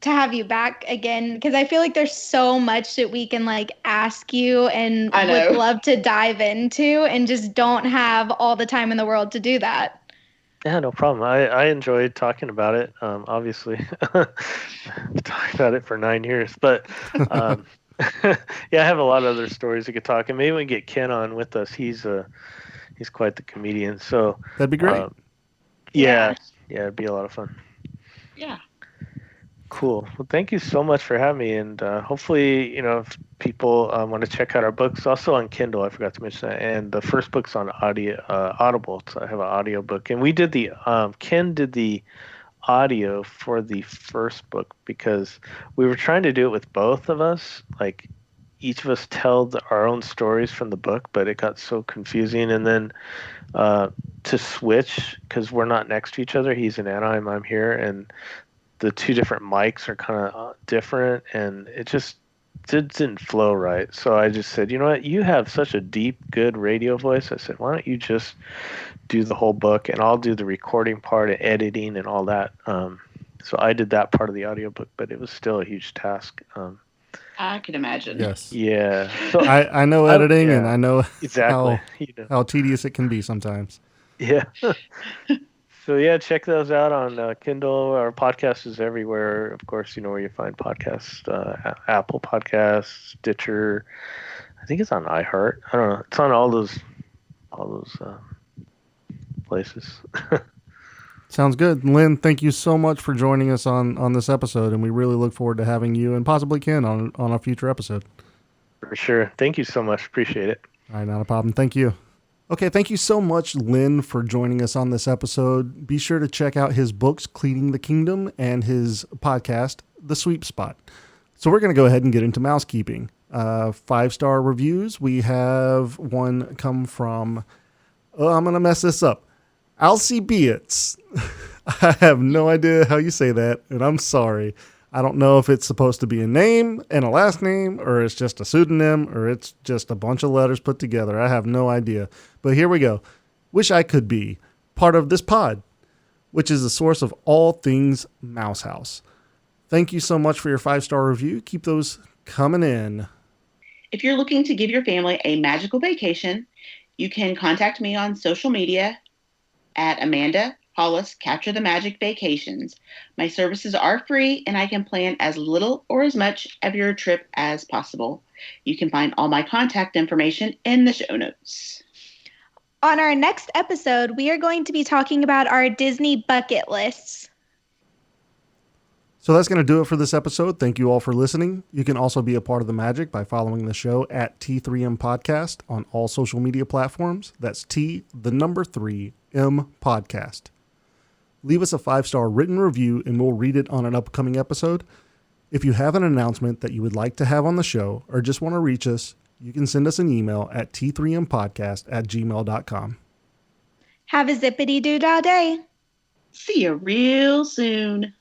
to have you back again because I feel like there's so much that we can like ask you and would love to dive into and just don't have all the time in the world to do that. Yeah, no problem. I enjoyed talking about it. Obviously, I've talked about it for 9 years, but yeah, I have a lot of other stories we could talk. And maybe we can get Ken on with us. He's quite the comedian. So that'd be great. Yeah, it'd be a lot of fun. Yeah. Cool. Well, thank you so much for having me. And hopefully, if people want to check out our books, also on Kindle, I forgot to mention that. And the first book's on Audible. So I have an audio book. And we did Ken did the audio for the first book because we were trying to do it with both of us. Like, each of us tell our own stories from the book, but it got so confusing. And then to switch, because we're not next to each other, he's in Anaheim, I'm here, and the two different mics are kind of different, and it just didn't flow right. So I just said, you know what, you have such a deep, good radio voice. I said, why don't you just do the whole book, and I'll do the recording part and editing and all that. So I did that part of the audiobook, but it was still a huge task. I can imagine. Yes. Yeah. So I know editing, and I know exactly how tedious it can be sometimes. Yeah. So yeah, check those out on Kindle. Our podcast is everywhere. Of course, you know where you find podcasts: Apple Podcasts, Stitcher. I think it's on iHeart. I don't know. It's on all those places. Sounds good. Lynn, thank you so much for joining us on this episode, and we really look forward to having you and possibly Ken on a future episode. For sure. Thank you so much. Appreciate it. All right, not a problem. Thank you. Okay, thank you so much, Lynn, for joining us on this episode. Be sure to check out his books, Cleaning the Kingdom, and his podcast, The Sweep Spot. So we're going to go ahead and get into mousekeeping. 5-star reviews. We have one come from, I'm going to mess this up, Alcibiades. I have no idea how you say that, and I'm sorry. I don't know if it's supposed to be a name and a last name, or it's just a pseudonym, or it's just a bunch of letters put together. I have no idea. But here we go. Wish I could be part of this pod, which is the source of all things Mouse House. Thank you so much for your 5-star review. Keep those coming in. If you're looking to give your family a magical vacation, you can contact me on social media at amanda.hollis, Capture the Magic Vacations. My services are free, and I can plan as little or as much of your trip as possible. You can find all my contact information in the show notes. On our next episode, we are going to be talking about our Disney bucket lists. So that's going to do it for this episode. Thank you all for listening. You can also be a part of the magic by following the show at T3M Podcast on all social media platforms. That's T3M Podcast. Leave us a 5-star written review and we'll read it on an upcoming episode. If you have an announcement that you would like to have on the show or just want to reach us, you can send us an email at t3mpodcast@gmail.com. Have a zippity-doo-dah day. See you real soon.